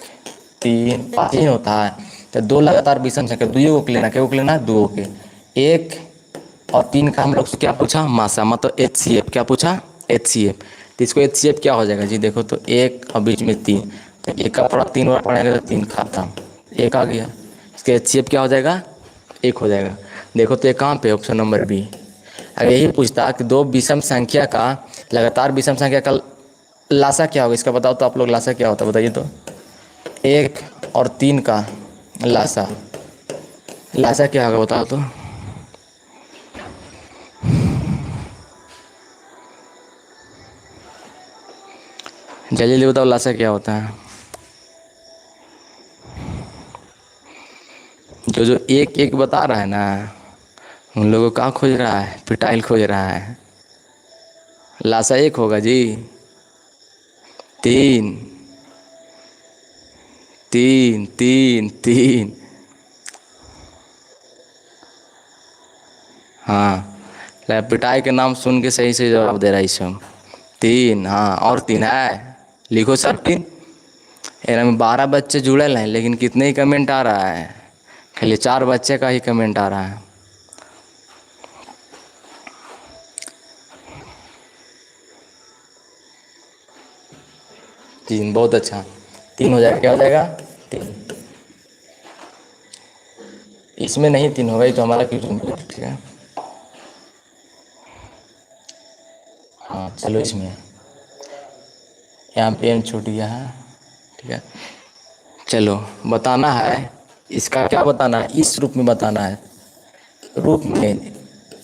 3 5 ही होता है। तो 2 लगातार विषम संख्या, दुइयों को लेना, क्या को लेना, 2 के। 1 और 3 का हम लोग से क्या पूछा, मासा, मतलब HCF। क्या पूछा, HCF। तो इसको HCF क्या हो जाएगा जी, देखो तो 1 और बीच में 3, तो 1 का पड़ा 3 बार पड़ेगा तो 3 खत्म, 1 आ गया। इसका HCF क्या हो जाएगा, 1 हो जाएगा। देखो तो ये कहाँ पे, ऑप्शन नंबर बी। अगर यही पूछता कि 2 विषम संख्या का, लगातार विषम संख्या का लासा क्या होगा, इसका बताओ तो आप लोग, लासा क्या होता है बताइए तो। 1 और 3 का लासा, लासा क्या होगा बताओ तो। जल्दी जल्दी बताओ, लासा क्या होता है। जो जो एक एक बता रहा है ना, उन लोगों का खोज रहा है, पिटाइल खोज रहा है। लासा 1 होगा जी, 3 3 3 3। हाँ, पिटाई के नाम सुन के सही से जवाब दे रहा है सब। 3, हाँ और 3 है, लिखो सब 3। एरा में 12 बच्चे जुड़े हैं, लेकिन कितने ही कमेंट आ रहा है, खाली 4 बच्चे का ही कमेंट आ रहा है। तीन, बहुत अच्छा, 3 हो जाएगा। क्या हो जाएगा, 3। इसमें नहीं 3 होगा, ये तो हमारा क्वेश्चन है, ठीक है। हाँ चलो, इसमें यहाँ पे एन छूट गया है, ठीक है। चलो बताना है, इसका क्या बताना है, इस रूप में बताना है। रूप में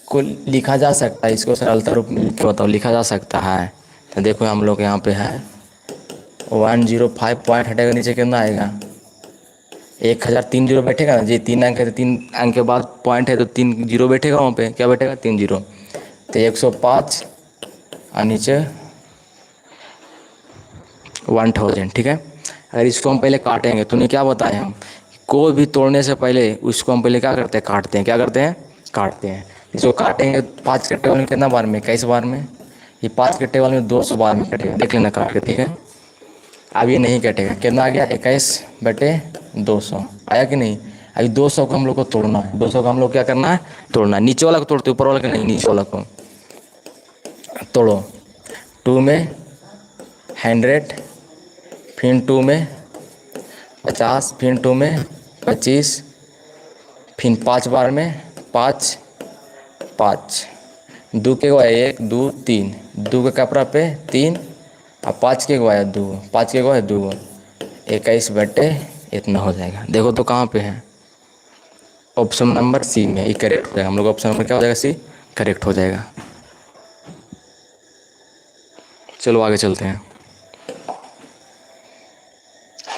को लिखा जा सकता है, इसको सरलता रूप में लिख के बताओ, लिखा जा सकता है। तो देखो हम लोग यहाँ पे है 105 पॉइंट हटेगा, नीचे कितना आएगा 1000, 3 जीरो बैठेगा ना जी, 3 अंक है तो 3 अंक के बाद पॉइंट है तो 3 जीरो बैठेगा, वहाँ पे क्या बैठेगा 3 जीरो, तो 105 और नीचे 1000, ठीक है। अगर इसको हम पहले काटेंगे, तूने क्या बताया, हम कोई भी तोड़ने से पहले उसको हम पहले क्या करते हैं, काटते हैं, क्या करते हैं, काटते हैं। इसको काटेंगे 5 के टेबल में कितना बार में, 21 बार में, ये 5 के टेबल में 200 बार में कटेगा, देख लेना काट के, ठीक है। अब ये नहीं कटेगा, कितना आ गया 21/200 आया कि नहीं। अभी 200 को हम लोग को तोड़ना है, 200 को हम लोग क्या करना है, तोड़ना है। नीचे वाला को तोड़ते, ऊपर वाला को नहीं, नीचे वाला को तोड़ो। 2 में 100, फिर 2 में 50, फिर 2 में 25, फिर 5 बार में 5 5, 2 के गवाए 1 2 3, 2 के कपड़ा पे 3 और 5 के गवाया 2, 5 के गवाए 2, 21 बटे इतना हो जाएगा। देखो तो कहाँ पे है, ऑप्शन नंबर सी में, ये करेक्ट हो जाएगा। हम लोग ऑप्शन नंबर क्या हो जाएगा, सी करेक्ट हो जाएगा। चलो आगे चलते हैं।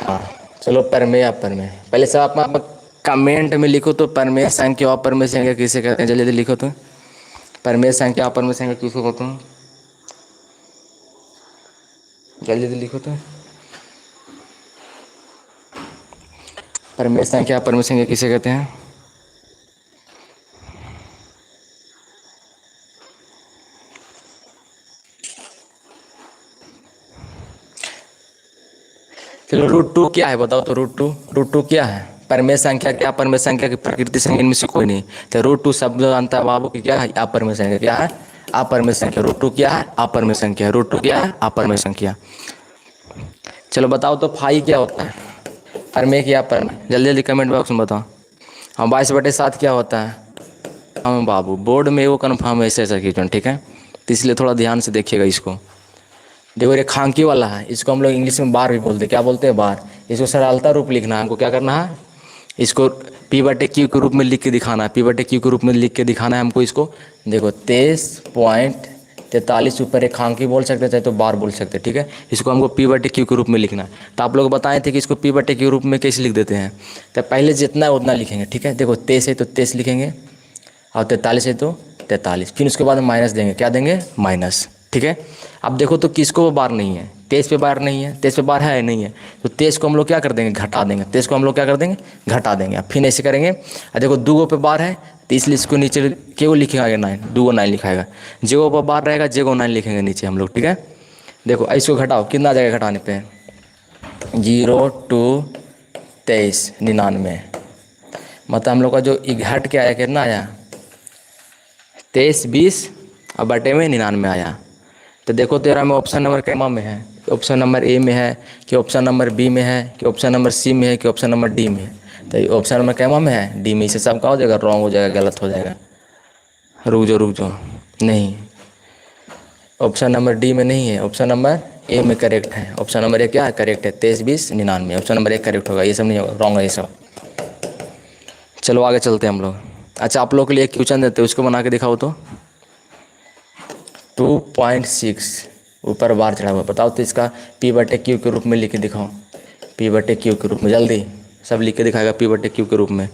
हाँ चलो, परमेय अपरमेय, पहले सब आप कमेंट में लिखो तो परमेय संख्या और अपरमेय संख्या किसे कहते हैं, जल्दी जल्दी लिखो तो, परमेय संख्या अपरमेय संख्या किसे कहते हैं, जल्दी जल्दी लिखो तो, परमेय संख्या अपरमेय संख्या किसे कहते हैं। चलो √2 क्या है बताओ तो, √2 क्या है, परमेय संख्या क्या, परमेय संख्या की प्रकृति संख्या, इनमें से कोई नहीं। तो √2 शब्द जानता है बाबू की क्या है, अपरमेय संख्या, क्या है अपरमेय संख्या। √2 क्या है, अपरमेय संख्या। √2 क्या है, अपरमेय संख्या। चलो बताओ तो फाई क्या होता है, परमेय क्या अपरमेय, जल्दी जल्दी कमेंट बॉक्स में बताओ। हाँ 22/7 क्या होता है, हाँ बाबू बोर्ड में वो कन्फर्म है, ऐसा क्वेश्चन, ठीक है। तो इसलिए थोड़ा ध्यान से देखिएगा इसको। देखो रेखांकी वाला है, इसको हम लोग इंग्लिश में बार भी बोलते हैं, क्या बोलते हैं, बार। इसको सरलता रूप लिखना है हमको, क्या करना है, इसको P/Q के रूप में लिख के दिखाना है, P/Q के रूप में लिख के दिखाना है हमको इसको। देखो 23.43 ऊपर रेखांकी बोल सकते, चाहे तो बार बोल सकते, ठीक है। इसको हमको P/Q के रूप में लिखना है। तो आप लोग बताए थे कि इसको P/Q के रूप में कैसे लिख देते हैं, तो पहले जितना है उतना लिखेंगे, ठीक है। देखो 23 है तो 23 लिखेंगे, और 43 है तो 43, फिर उसके बाद माइनस देंगे, क्या देंगे, माइनस, ठीक है। अब देखो तो किसको बार नहीं है, 23 पे बार नहीं है, 23 पे बार है नहीं है, तो 23 को हम लोग क्या कर देंगे, घटा देंगे, 23 को हम लोग क्या कर देंगे, घटा देंगे। अब फिर ऐसे करेंगे, और देखो 2 पे बार है तो इसलिए इसको नीचे के वो लिखेगा 9, 2 9 लिखाएगा, जे पर बार रहेगा जे 9 लिखेंगे नीचे हम लोग, ठीक है। देखो इसको घटाओ, कितना आ जाएगा घटाने पे, 0 2 23 99, मतलब हम लोग का जो घट के आया कितना आया 23 20 और बटे में 99 आया। तो देखो तेरा में ऑप्शन नंबर कैमा में है, ऑप्शन नंबर ए में है कि ऑप्शन नंबर बी में है कि ऑप्शन नंबर सी में है कि ऑप्शन नंबर डी में है। तो ऑप्शन नंबर कैमा में है, डी में। इसे सब का हो जाएगा, रॉन्ग हो जाएगा, गलत हो जाएगा। रुक जाओ, नहीं, ऑप्शन नंबर डी में नहीं है, ऑप्शन नंबर ए में करेक्ट है। ऑप्शन नंबर ए क्या है, करेक्ट है, 23 20 99, ऑप्शन नंबर ए करेक्ट होगा, ये सब नहीं होगा, रॉन्ग है ये सब। चलो आगे चलते हैं हम लोग। अच्छा आप लोग के लिए एक क्वेश्चन देते हैं, उसको बना के दिखाओ तो। 2.6 ऊपर बार चढ़ा हुआ, बताओ तो इसका P/Q के रूप में लिख के दिखाओ, P/Q के रूप में, जल्दी सब लिख के दिखाएगा P/Q के रूप में।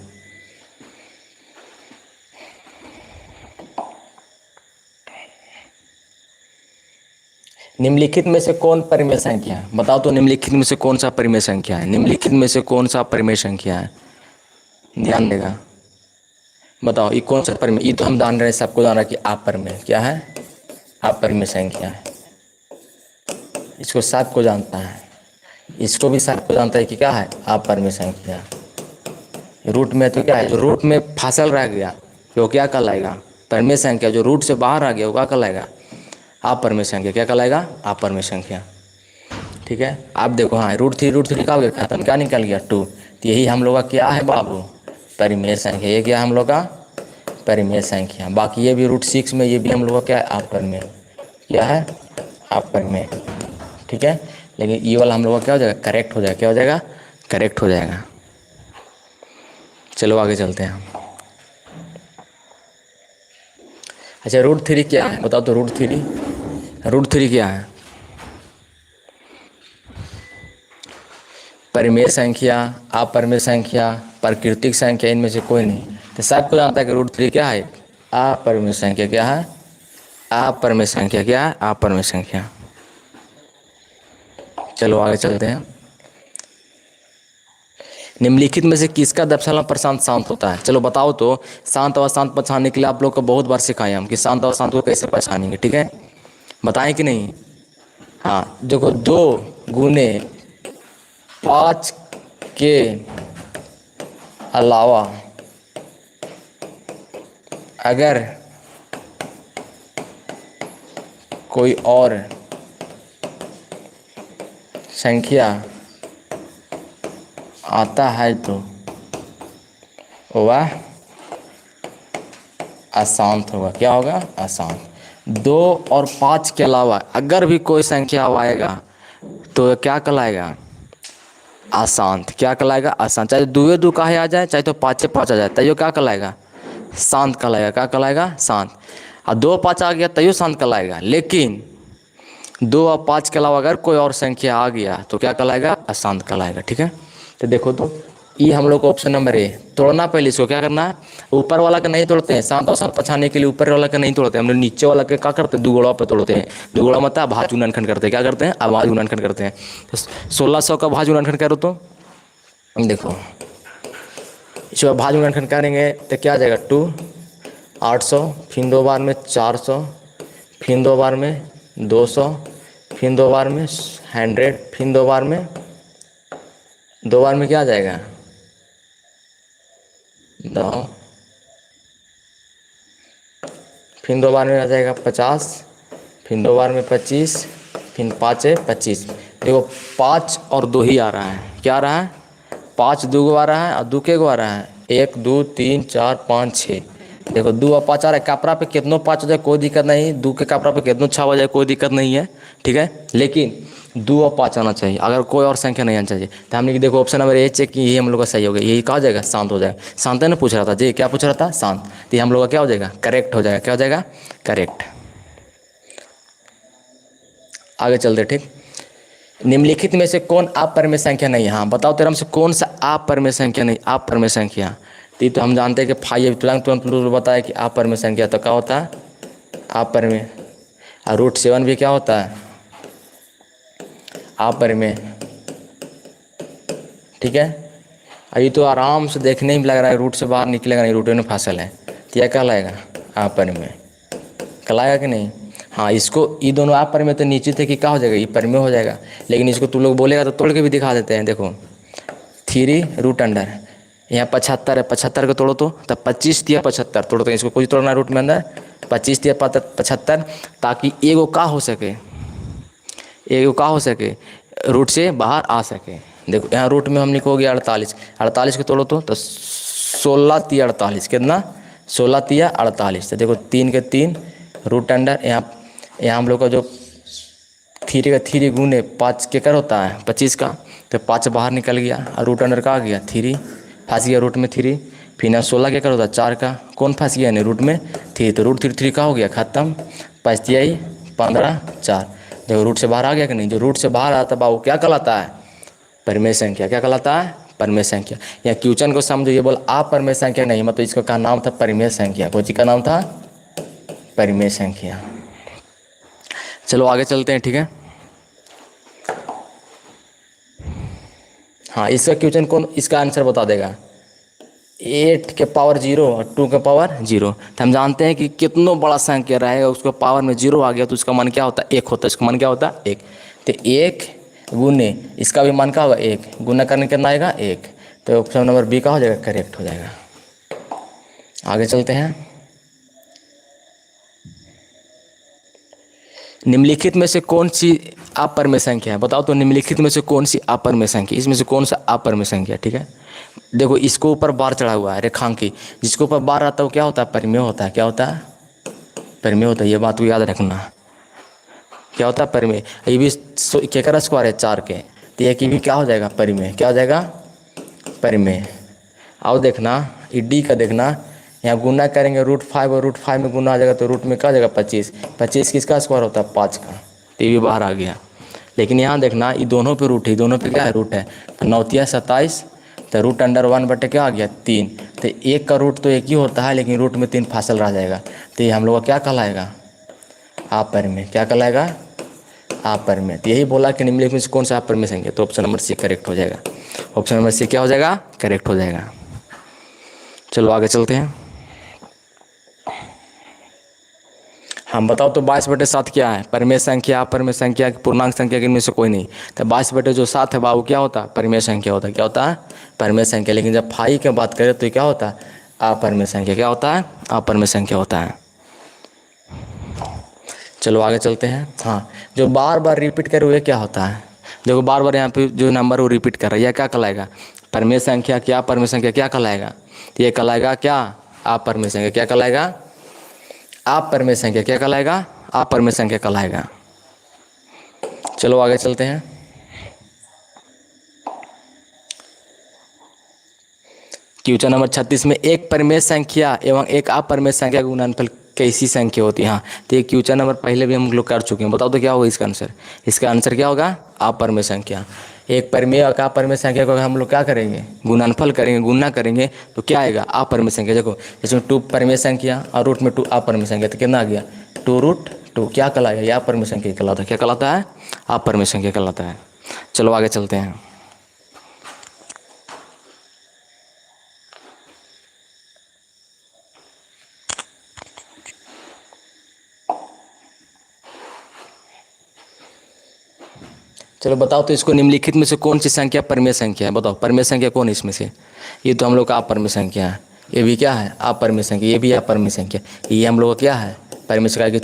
निम्नलिखित में से कौन परिमेय संख्या है, बताओ तो निम्नलिखित में से कौन सा परिमेय संख्या है, निम्नलिखित में से कौन सा परिमेय संख्या है, ध्यान देगा, बताओ ये कौन सा परिमेय, ये तो हम जान रहे हैं, सबको जान रहा है कि अपरिमेय क्या है, अपरिमेय संख्या है, इसको सबको जानता है, इसको भी सबको जानता है कि क्या है, अपरिमेय संख्या। रूट में तो क्या है, जो रूट में फसल रह गया वो क्या कहलाएगा, परिमेय संख्या। जो रूट से बाहर आ गया वो क्या कहलाएगा, अपरिमेय संख्या। क्या कहलाएगा, अपरिमेय संख्या, ठीक है। आप देखो हाँ, √3 निकाल गया, खत्म, क्या निकल गया 2। तो यही हम लोग का क्या है बाबू, परिमेय संख्या। ये क्या है हम लोग का परिमेय संख्या। बाकी ये भी √6 में, ये भी हम लोग का क्या है अपरिमेय, क्या है अपरिमेय, ठीक है। लेकिन ये वाला हम लोग का क्या हो जाएगा करेक्ट हो जाएगा, क्या हो जाएगा करेक्ट हो जाएगा। चलो आगे चलते हैं। अच्छा √3 क्या है बताओ तो, √3 क्या है? परिमेय संख्या, अपरिमेय संख्या, प्राकृतिक संख्या, इनमें से कोई नहीं। तो सबको जानता है कि √3 क्या है अपरिमेय संख्या। क्या है अपरिमेय संख्या, क्या है अपरिमेय संख्या। चलो आगे चलते हैं। निम्नलिखित में से किसका दशमलव % शांत होता है? चलो बताओ तो। शांत और अशांत पहचानने के लिए आप लोग को बहुत बार सिखाए हम कि शांत और अशांत को कैसे पहचानेंगे, ठीक है, बताएं कि नहीं? हाँ देखो, 2 × 5 के अलावा अगर कोई और संख्या आता है तो वह अशांत होगा। क्या होगा अशांत। 2 और 5 के अलावा अगर भी कोई संख्या आएगा तो क्या कहलाएगा अशांत। क्या कहलाएगा अशांत। चाहे 2 काहे आ जाए, चाहे तो 5 आ जाए, तैयो क्या कहलाएगा शांत कहलाएगा। क्या कहलाएगा शांत। और 2 5 आ गया तैयो शांत कहलाएगा। लेकिन 2 और 5 के अलावा अगर कोई और संख्या आ गया तो क्या कहलाएगा अशांत कहलाएगा, ठीक है। तो देखो तो ये हम लोग को ऑप्शन नंबर ए तोड़ना। पहले इसको क्या करना है, ऊपर वाला का नहीं तोड़ते हैं, शांत और अशांत पहचानने के लिए ऊपर वाला का नहीं तोड़ते हैं, हम लोग नीचे वाला के क्या करते हैं दुगुड़ा पे तोड़ते हैं। दुगुड़ा मतलब भाज्य गुणनखंड करते हैं। क्या करते हैं भाज्य गुणनखंड करते हैं। तो 1600 का भाज्य गुणनखंड करो तो देखो, इस बार भाज्य गुणनखंड करेंगे तो क्या आ जाएगा 2 800, फिर 2 बार में 400, फिर 2 बार में 200, फिर 2 बार में 100, फिर 2 बार में क्या आ जाएगा 9, फिर 2 बार में आ जाएगा 50, फिर 2 बार में 25, फिर 5 है 25। देखो 5 और 2 ही आ रहा है। क्या आ रहा है 5 2 गो आ रहा है और 2 के गो आ रहा है 1 2 3 4 5 6। देखो 2 और 5 आ रहा है। कपड़ा पे कितनों 5 हो जाए कोई दिक्कत नहीं, 2 के कपड़ा पे कितनों 6 हो जाए कोई दिक्कत नहीं है, ठीक है। लेकिन 2 और 5 आना चाहिए, अगर कोई और संख्या नहीं आना चाहिए। तो हमने देखो ऑप्शन नंबर ए चेक की, यही हम लोग का सही हो गया। यही कहा जाएगा शांत हो जाएगा। शांत ने पूछ रहा था जी, क्या पूछ रहा था शांत। तो ये हम लोग का क्या हो जाएगा करेक्ट हो जाएगा। क्या हो जाएगा करेक्ट। आगे चलते ठीक। निम्नलिखित में से कौन अपरिमेय संख्या नहीं है? हाँ बताओ तेरा में से कौन सा अपरिमेय संख्या नहीं, अपरिमेय संख्या। तो हम जानते हैं कि फाइव तुरंत बताया कि अपरिमेय संख्या तो क्या होता है अपरिमेय। और √7 भी क्या होता है अपरिमेय, ठीक है। अभी तो आराम से देखने में लग रहा है रूट से बाहर निकलेगा नहीं, रूट में फासल है। तो यह क्या लाएगा अपरिमेय कहलाएगा कि नहीं। हाँ इसको ये दोनों अपरिमेय तो नीचे थे कि क्या हो जाएगा ये परिमेय हो जाएगा। लेकिन इसको तुम लोग बोलेगा तो तोड़ के भी दिखा देते हैं। देखो 3 यहाँ 75 है, 75 को तोड़ो तो तब 25 दिया 75 तोड़ो तो इसको कुछ तोड़ना रूट में अंदर 25 दिया 75, ताकि एगो का हो सके, एगो का हो सके रूट से बाहर आ सके। देखो यहाँ रूट में हम लिखोगे 48, 48 को तोड़ो तो 16 3 48 कितना 16 3 48। तो देखो 3 के 3 रूट अंडर यहाँ हम लोग का जो 3 का 3 गुने 5 के कर होता है 25 का, तो 5 बाहर निकल गया और रूट अंडर का आ गया 3 फंस गया रूट में 3। फिर ना 16 के कर होता है 4 का, कौन फंस गया नहीं रूट में 3, तो रूट 3 का हो गया ख़त्म। 5 3 15 4। देखो रूट से बाहर आ गया कि नहीं। जो रूट से बाहर आता है वो क्या कहलाता है परिमेय संख्या। क्या कहलाता है परिमेय संख्या। या क्वेश्चन को समझो, ये बोल अपरिमेय संख्या नहीं, मतलब इसका का नाम था परिमेय संख्या। कोई चीज़ का नाम था परिमेय संख्या। चलो आगे चलते हैं ठीक है। हाँ इसका क्वेश्चन कौन इसका आंसर बता देगा 8 के पावर 0 और 2 के पावर 0। तो हम जानते हैं कि कितना बड़ा संख्या रहेगा उसको पावर में 0 आ गया तो उसका मान क्या होता है 1 होता है। इसका मान क्या होता है 1। तो 1 गुने इसका भी मान क्या होगा 1, गुना करने कितना आएगा 1। तो ऑप्शन नंबर बी का हो जाएगा करेक्ट हो जाएगा। आगे चलते हैं। निम्नलिखित में से कौन सी अपरिमेय संख्या है? बताओ तो निम्नलिखित में से कौन सी अपरिमेय संख्या, इसमें से कौन सा अपरिमेय संख्या, ठीक है। देखो इसको ऊपर बार चढ़ा हुआ है रेखांकी, जिसके ऊपर बार आता है वो क्या होता है, परिमेय होता है। क्या होता है, परिमेय होता है। ये बात को याद रखना, क्या होता है, परिमेय। ये भी क्या का स्क्वायर है, 4 के, तो ये की भी क्या हो जाएगा, परिमेय। क्या हो जाएगा, परिमेय। आओ देखना, ई डी का देखना, यहाँ गुना करेंगे √5 और √5 में गुना आ जाएगा तो रूट में क्या हो जाएगा, 25। 25 किसका स्क्वायर होता है, 5 का, तो ये भी बाहर आ गया। लेकिन यहाँ देखना ये दोनों पे रूट है, दोनों पे क्या है, रूट है। तो 9 × 27, तो √1 बटे क्या आ गया, 3। तो एक का रूट तो एक ही होता है, लेकिन रूट में 3 फासल रह जाएगा, तो ये हम लोग का क्या कहलाएगा, अपरिमेय। क्या कहलाएगा, अपरिमेय। तो यही बोला कि निम्नलिखित में से कौन सा अपरिमेय संख्या, तो ऑप्शन नंबर सी करेक्ट हो जाएगा। ऑप्शन नंबर सी क्या हो जाएगा, करेक्ट हो जाएगा। चलो आगे चलते हैं। हम बताओ तो 22/7 क्या है, परिमेय संख्या, अपरिमेय संख्या, पूर्णांक संख्या के इनमें से कोई नहीं। तो 22/7 है बाबू, क्या होता है, परिमेय संख्या होता है। क्या होता है, परिमेय संख्या। लेकिन जब फाई की बात करें तो क्या होता है, अपरिमेय संख्या। क्या होता है, अपरिमेय संख्या होता है। चलो आगे चलते हैं। हाँ, जो बार बार रिपीट करे हुए क्या होता है, देखो बार बार यहाँ पे जो नंबर वो रिपीट कर रहा है, यह क्या कहलाएगा, परिमेय संख्या। क्या परिमेय संख्या क्या कहलाएगा, ये कहलाएगा क्या, अपरिमेय संख्या। क्या कहलाएगा, अपरिमेय संख्या। क्या कहलाएगा, अपरिमेय संख्या कहलाएगा। चलो आगे चलते हैं। क्वेश्चन नंबर 36 में एक परिमेय संख्या एवं एक अपरिमेय संख्या का गुणनफल कैसी संख्या होती है। हाँ, तो ये क्वेश्चन नंबर पहले भी हम लोग कर चुके हैं। बताओ तो क्या होगा इसका आंसर, इसका आंसर क्या होगा, अपरिमेय संख्या। एक परिमेय और अपरिमेय संख्या को हम लोग क्या करेंगे, गुणनफल करेंगे, गुणना करेंगे, तो क्या आएगा, अपरिमेय संख्या। देखो इसमें 2 परिमेय संख्या और रूट में 2 अपरिमेय संख्या, तो कितना आ गया, 2√2। क्या कहलाएगा, यह अपरिमेय संख्या कहलाता है। क्या कहलाता है, अपरिमेय संख्या कहलाता है। चलो आगे चलते हैं। चलो बताओ तो इसको निम्नलिखित में से कौन सी संख्या परिमेय संख्या है, बताओ परिमेय संख्या कौन है इसमें से। ये तो हम लोग का अपरिमेय संख्या है, ये भी क्या है, अपरिमेय संख्या, ये भी अपरिमेय संख्या। ये हम लोग का क्या है, परिमेय संख्या की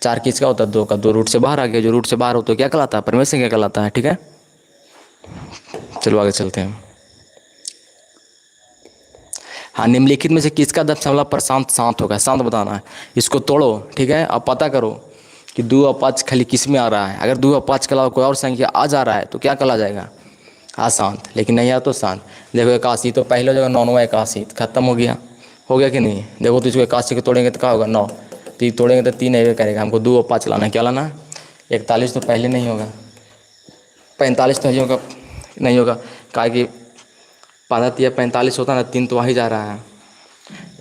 4 किसका होता है, 2 का, 2 रूट से बाहर आ गया, जो रूट से बाहर हो तो क्या कहलाता है, परिमेय संख्या कहलाता है। ठीक है, चलो आगे चलते हैं। हाँ, निम्नलिखित में से किसका दशमलव पर शांत होगा, शांत बताना है। इसको तोड़ो, ठीक है, अब पता करो कि 2 और 5 खाली किस में आ रहा है। अगर 2 और 5 के अलावा कोई और संख्या आ जा रहा है तो क्या कहला जाएगा, अशांत। लेकिन नहीं आया तो शांत। देखो 81 तो पहले जगह 9 81 खत्म हो गया कि नहीं। देखो तो इसको 81 को तोड़ेंगे तो क्या होगा, 9। तो ये तोड़ेंगे तो 3 नहीं करेगा, हमको 2 और 5 लाना है। क्या लाना, 41 तो पहले नहीं होगा, 45 तो नहीं होगा, कहा कि 5 या 45 होता ना, 3 तो वहीं जा रहा है।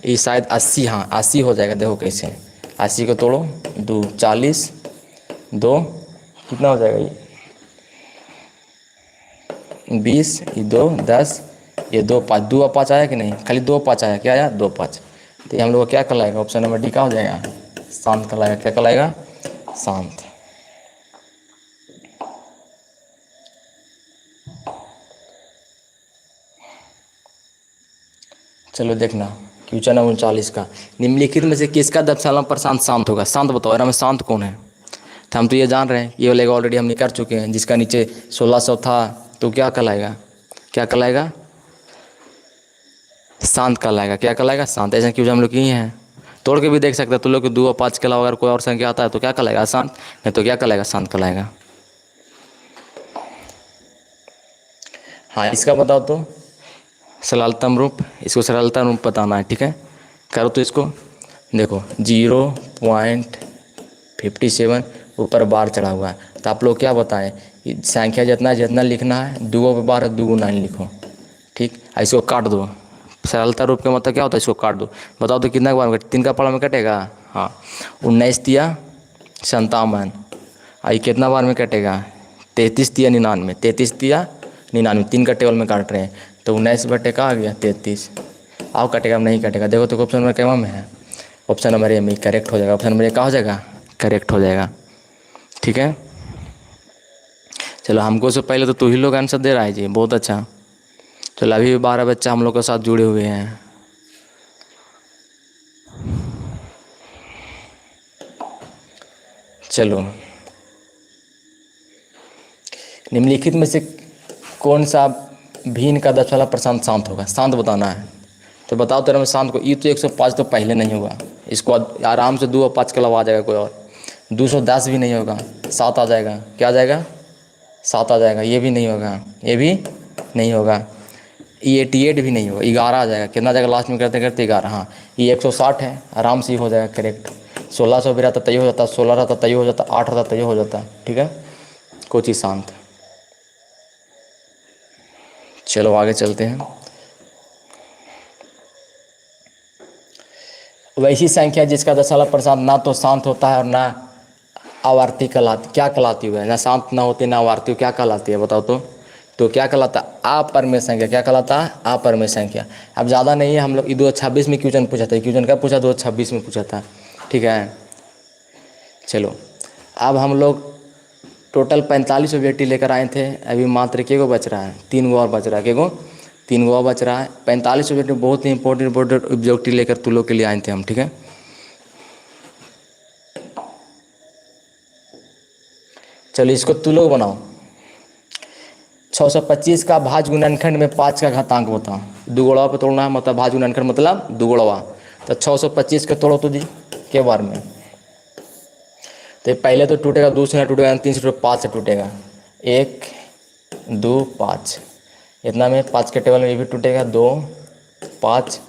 ये शायद 80, हाँ 80 हो जाएगा। देखो कैसे, 80 को तोड़ो, 2 40, 2 कितना हो जाएगा, ये 20, ये 2 10, ये 2 5, 2 और 5 आया कि नहीं, खाली 2 5 आया। क्या आया, 2 5। तो ये हम लोग क्या कहलाएगा, ऑप्शन नंबर डी क्या हो जाएगा, शांत कहलाएगा। क्या कहलाएगा, शांत। चलो देखना क्वेश्चन नंबर 39 का, निम्नलिखित में से किसका दशमलव पर शांत होगा। शांत बताओ यार, हमें शांत कौन है। तो हम तो ये जान रहे हैं, ये वाले ऑलरेडी हमने कर चुके हैं। जिसका नीचे 1600 था तो क्या कहलाएगा, क्या कहलाएगा, शांत कहलाएगा। क्या कहलाएगा, शांत। ऐसा क्यों हम लोग किए हैं, तोड़ के भी देख सकते हैं। तो लोग 2 और 5 के अलावा अगर कोई और संख्या आता है तो क्या कहलाएगा, शांत। नहीं तो क्या कहलाएगा, शांत कहलाएगा। हाँ, इसका बताओ तो सरलतम रूप, इसको सरलतम रूप बताना है। ठीक है, करो तो इसको देखो 0.57 ऊपर बार चढ़ा हुआ है। तो आप लोग क्या बताएं, संख्या जितना जितना लिखना है, 2 पे बार 2 गुना लिखो। ठीक, इसको काट दो। सरलता रूप का मतलब क्या होता है, इसको काट दो। बताओ तो कितना बार 3 का पड़ा में कटेगा, हाँ 19 तिया 57। आई कितना बार में कटेगा, 33 तिया 99, 33 तिया 99, 3 का टेबल में काट रहे हैं। तो 19 बटे का आ गया 33। आओ कटेगा, नहीं कटेगा। देखो तो ऑप्शन नंबर क्या में है, ऑप्शन नंबर ए में करेक्ट हो जाएगा। ऑप्शन नंबर ए क्या हो जाएगा, करेक्ट हो जाएगा। ठीक है, चलो हमको से पहले तो तू ही लोग आंसर दे रहा है जी, बहुत अच्छा। चलो अभी भी 12 बच्चा हम लोग के साथ जुड़े हुए हैं। चलो निम्नलिखित में से कौन सा भिन्न का 10% शांत होगा, शांत बताना है। तो बताओ तेरे में शांत को, ये तो 105 तो पहले नहीं होगा, इसको आराम से 2 और 5 के अलावा आ जाएगा कोई और। 210 भी नहीं होगा, 7 आ जाएगा, क्या आ जाएगा 7 आ जाएगा। ये भी नहीं होगा, ये भी नहीं होगा, ये 88 भी नहीं होगा, 11 आ जाएगा। कितना आ जाएगा लास्ट में करते करते 11। हाँ ये 160 है, आराम से ही हो जाएगा करेक्ट। 1600 भी रहता तय हो जाता, 16 रहता तय हो जाता, 8 रहता तय हो जाता। ठीक है, कोई चीज़ शांत। चलो आगे चलते हैं। वैसी संख्या जिसका दशमलव % ना तो शांत होता है और ना आवर्ती कहलाती, क्या कहलाती है? ना शांत ना होती ना आवर्ती, क्या कहलाती है बताओ तो क्या कहलाता है? अपरिमेय संख्या। क्या कहलाता है? अपरिमेय संख्या। अब ज़्यादा नहीं है, हम लोग 2026 में क्वेश्चन पूछा था, क्वेश्चन क्या पूछा? 2026 में पूछा था। ठीक है, चलो अब हम लोग टोटल 45 ऑब्जेक्टिव लेकर आए थे, अभी मात्र के गो बच रहा है, 3 गो और बच रहा है। के गो? 3 गो और बच रहा है। 45 ऑब्जेक्टिव बहुत ही इंपॉर्टेंट ऑब्जेक्टिव लेकर तुम लोग के लिए आए थे हम। ठीक है, चलो इसको तुम लोग बनाओ। 625 का भाज्य गुणनखंड में 5 का घातांक बताओ। दुगुणवा पे तोड़ना है, मतलब भाज्य गुणनखंड मतलब दुगुणवा। तो 625 के तोड़ो तो जी के बार में, तो पहले तो टूटेगा, 2 से टूटेगा, 3 से टूटेगा, 5 से टूटेगा। 1 2 5, इतना में 5 के टेबल में ये भी टूटेगा, 2 5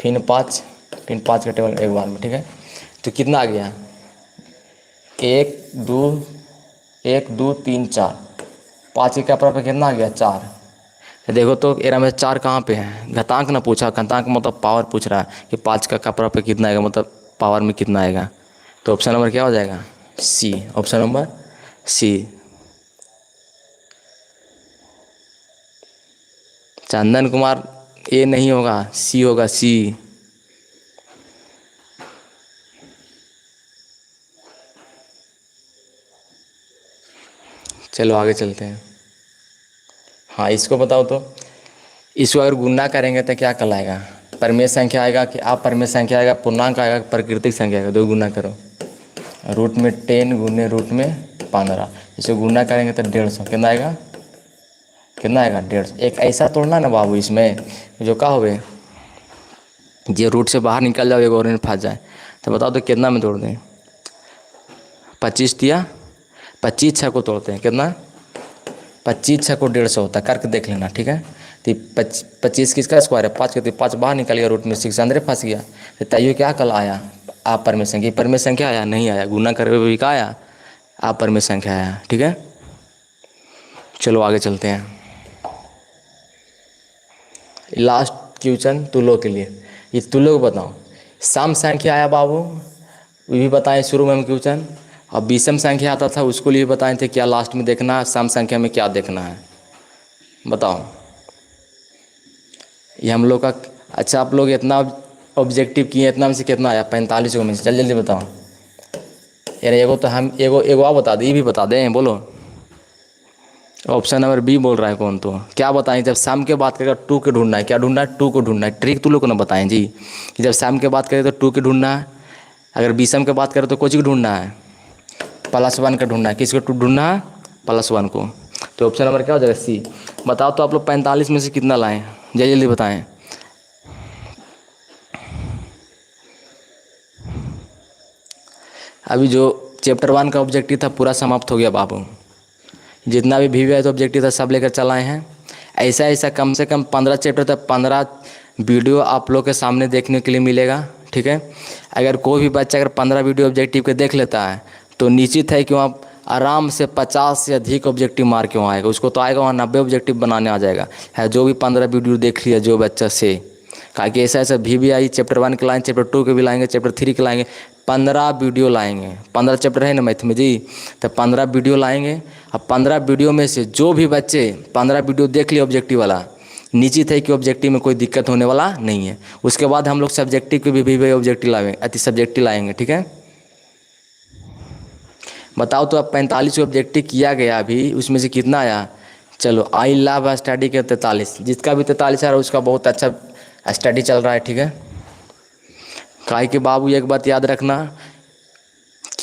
फिर 5 फिर 5 के टेबल में एक बार में। ठीक है, तो कितना आ गया? 1 2 3 4, 5 के कपड़ा पे कितना आ गया? 4। देखो तो एरा में 4 कहाँ पे है? घातांक ना पूछा, घातांक मतलब पावर पूछ रहा है कि 5 का कपड़ा पे कितना आएगा, मतलब पावर में कितना आएगा। तो ऑप्शन नंबर क्या हो जाएगा? C. Option number C. Chandan Kumar A नहीं होगा, सी होगा, सी। चलो आगे चलते हैं। हाँ इसको बताओ तो, इसको अगर गुणा करेंगे तो क्या कहलाएगा? परिमेय संख्या आएगा कि अपरिमेय संख्या आएगा, पूर्णांक आएगा, प्राकृतिक संख्या आएगा? 2 गुना करो, रूट में 10 गुने रूट में 15, इसको गुना करेंगे तो 150। कितना आएगा? कितना आएगा? 150। एक ऐसा तोड़ना ना बाबू इसमें जो क्या हो गए, ये रूट से बाहर निकल जाओ, एक और में फंस जाए। तो बताओ तो कितना में तोड़ दें? 25 दिया, 25 6 को तोड़ते हैं, कितना? 25 6 को 150 होता है, करके देख लेना। ठीक है, तो 25 किसका स्क्वायर है? 5 के, 5 बाहर निकल गया, रूट में 6 अंदर फंस गया। तो तैयो क्या कल आया? अपरिमेय संख्या। परिमेय संख्या आया? नहीं आया। गुना करे हुए भी क्या आया? अपरिमेय संख्या आया। ठीक है, चलो आगे चलते हैं। लास्ट क्वेश्चन तुलो के लिए, ये तुलो को बताओ। सम संख्या आया बाबू, वो भी बताएं शुरू में हम क्वेश्चन, और विषम संख्या आता था उसको लिए बताए थे क्या लास्ट में देखना है, सम संख्या में क्या देखना है बताओ। ये हम लोग का, अच्छा आप लोग इतना ऑब्जेक्टिव किए, इतना में से कितना आया? 45 को में से। जल्दी बताओ यार, एगो तो हम एगो आप बता दें, ये भी बता दें, बोलो। ऑप्शन नंबर बी बोल रहा है कौन? तो क्या बताएं? जब सम के बात करेगा 2 के ढूंढना है, क्या ढूंढना है? 2 को ढूंढना है। ट्रिक तुम लोग को ना बताएं जी, कि जब सम के बात करें तो 2 के ढूंढना है, अगर विषम के बात करें तो कुछ को ढूंढना है, +1 का ढूंढना है। किसको ढूंढना है? +1 को। तो ऑप्शन नंबर क्या हो जाएगा? सी। बताओ तो आप लोग 45 में से कितना लाएँ? जल्दी जल्दी बताएं। अभी जो चैप्टर 1 का ऑब्जेक्टिव था पूरा समाप्त हो गया बाबू, जितना भी वीवीआई ऑब्जेक्टिव था सब लेकर चलाए हैं। ऐसा ऐसा कम से कम 15 चैप्टर तक 15 वीडियो आप लोग के सामने देखने के लिए मिलेगा। ठीक है, अगर कोई भी बच्चा अगर 15 वीडियो ऑब्जेक्टिव के देख लेता है तो निश्चित है कि वहाँ आराम से 50 से अधिक ऑब्जेक्टिव मार के वहाँ आएगा, उसको तो आएगा वहाँ 90 ऑब्जेक्टिव बनाने आ जाएगा। है जो भी 15 वीडियो देख लिया जो बच्चा से, कहा कि ऐसा ऐसा वीवीआई चैप्टर 1 के लाएंगे, चैप्टर 2 के भी लाएंगे, चैप्टर 3 के लाएंगे, 15 वीडियो लाएंगे। 15 चैप्टर है ना मैथ में जी, तो 15 वीडियो लाएंगे। अब 15 वीडियो में से जो भी बच्चे 15 वीडियो देख लिए ऑब्जेक्टिव वाला, निश्चित है कि ऑब्जेक्टिव में कोई दिक्कत होने वाला नहीं है। उसके बाद हम लोग सब्जेक्टिव के भी ऑब्जेक्टिव लाएंगे, अति सब्जेक्टिव लाएंगे। ठीक है, बताओ तो अब 45 ऑब्जेक्टिव किया गया अभी, उसमें से कितना आया? चलो आई लव स्टडी के 43, जिसका भी 43 आ रहा है उसका बहुत अच्छा स्टडी चल रहा है। ठीक है, काहे कि बाबू एक बात याद रखना,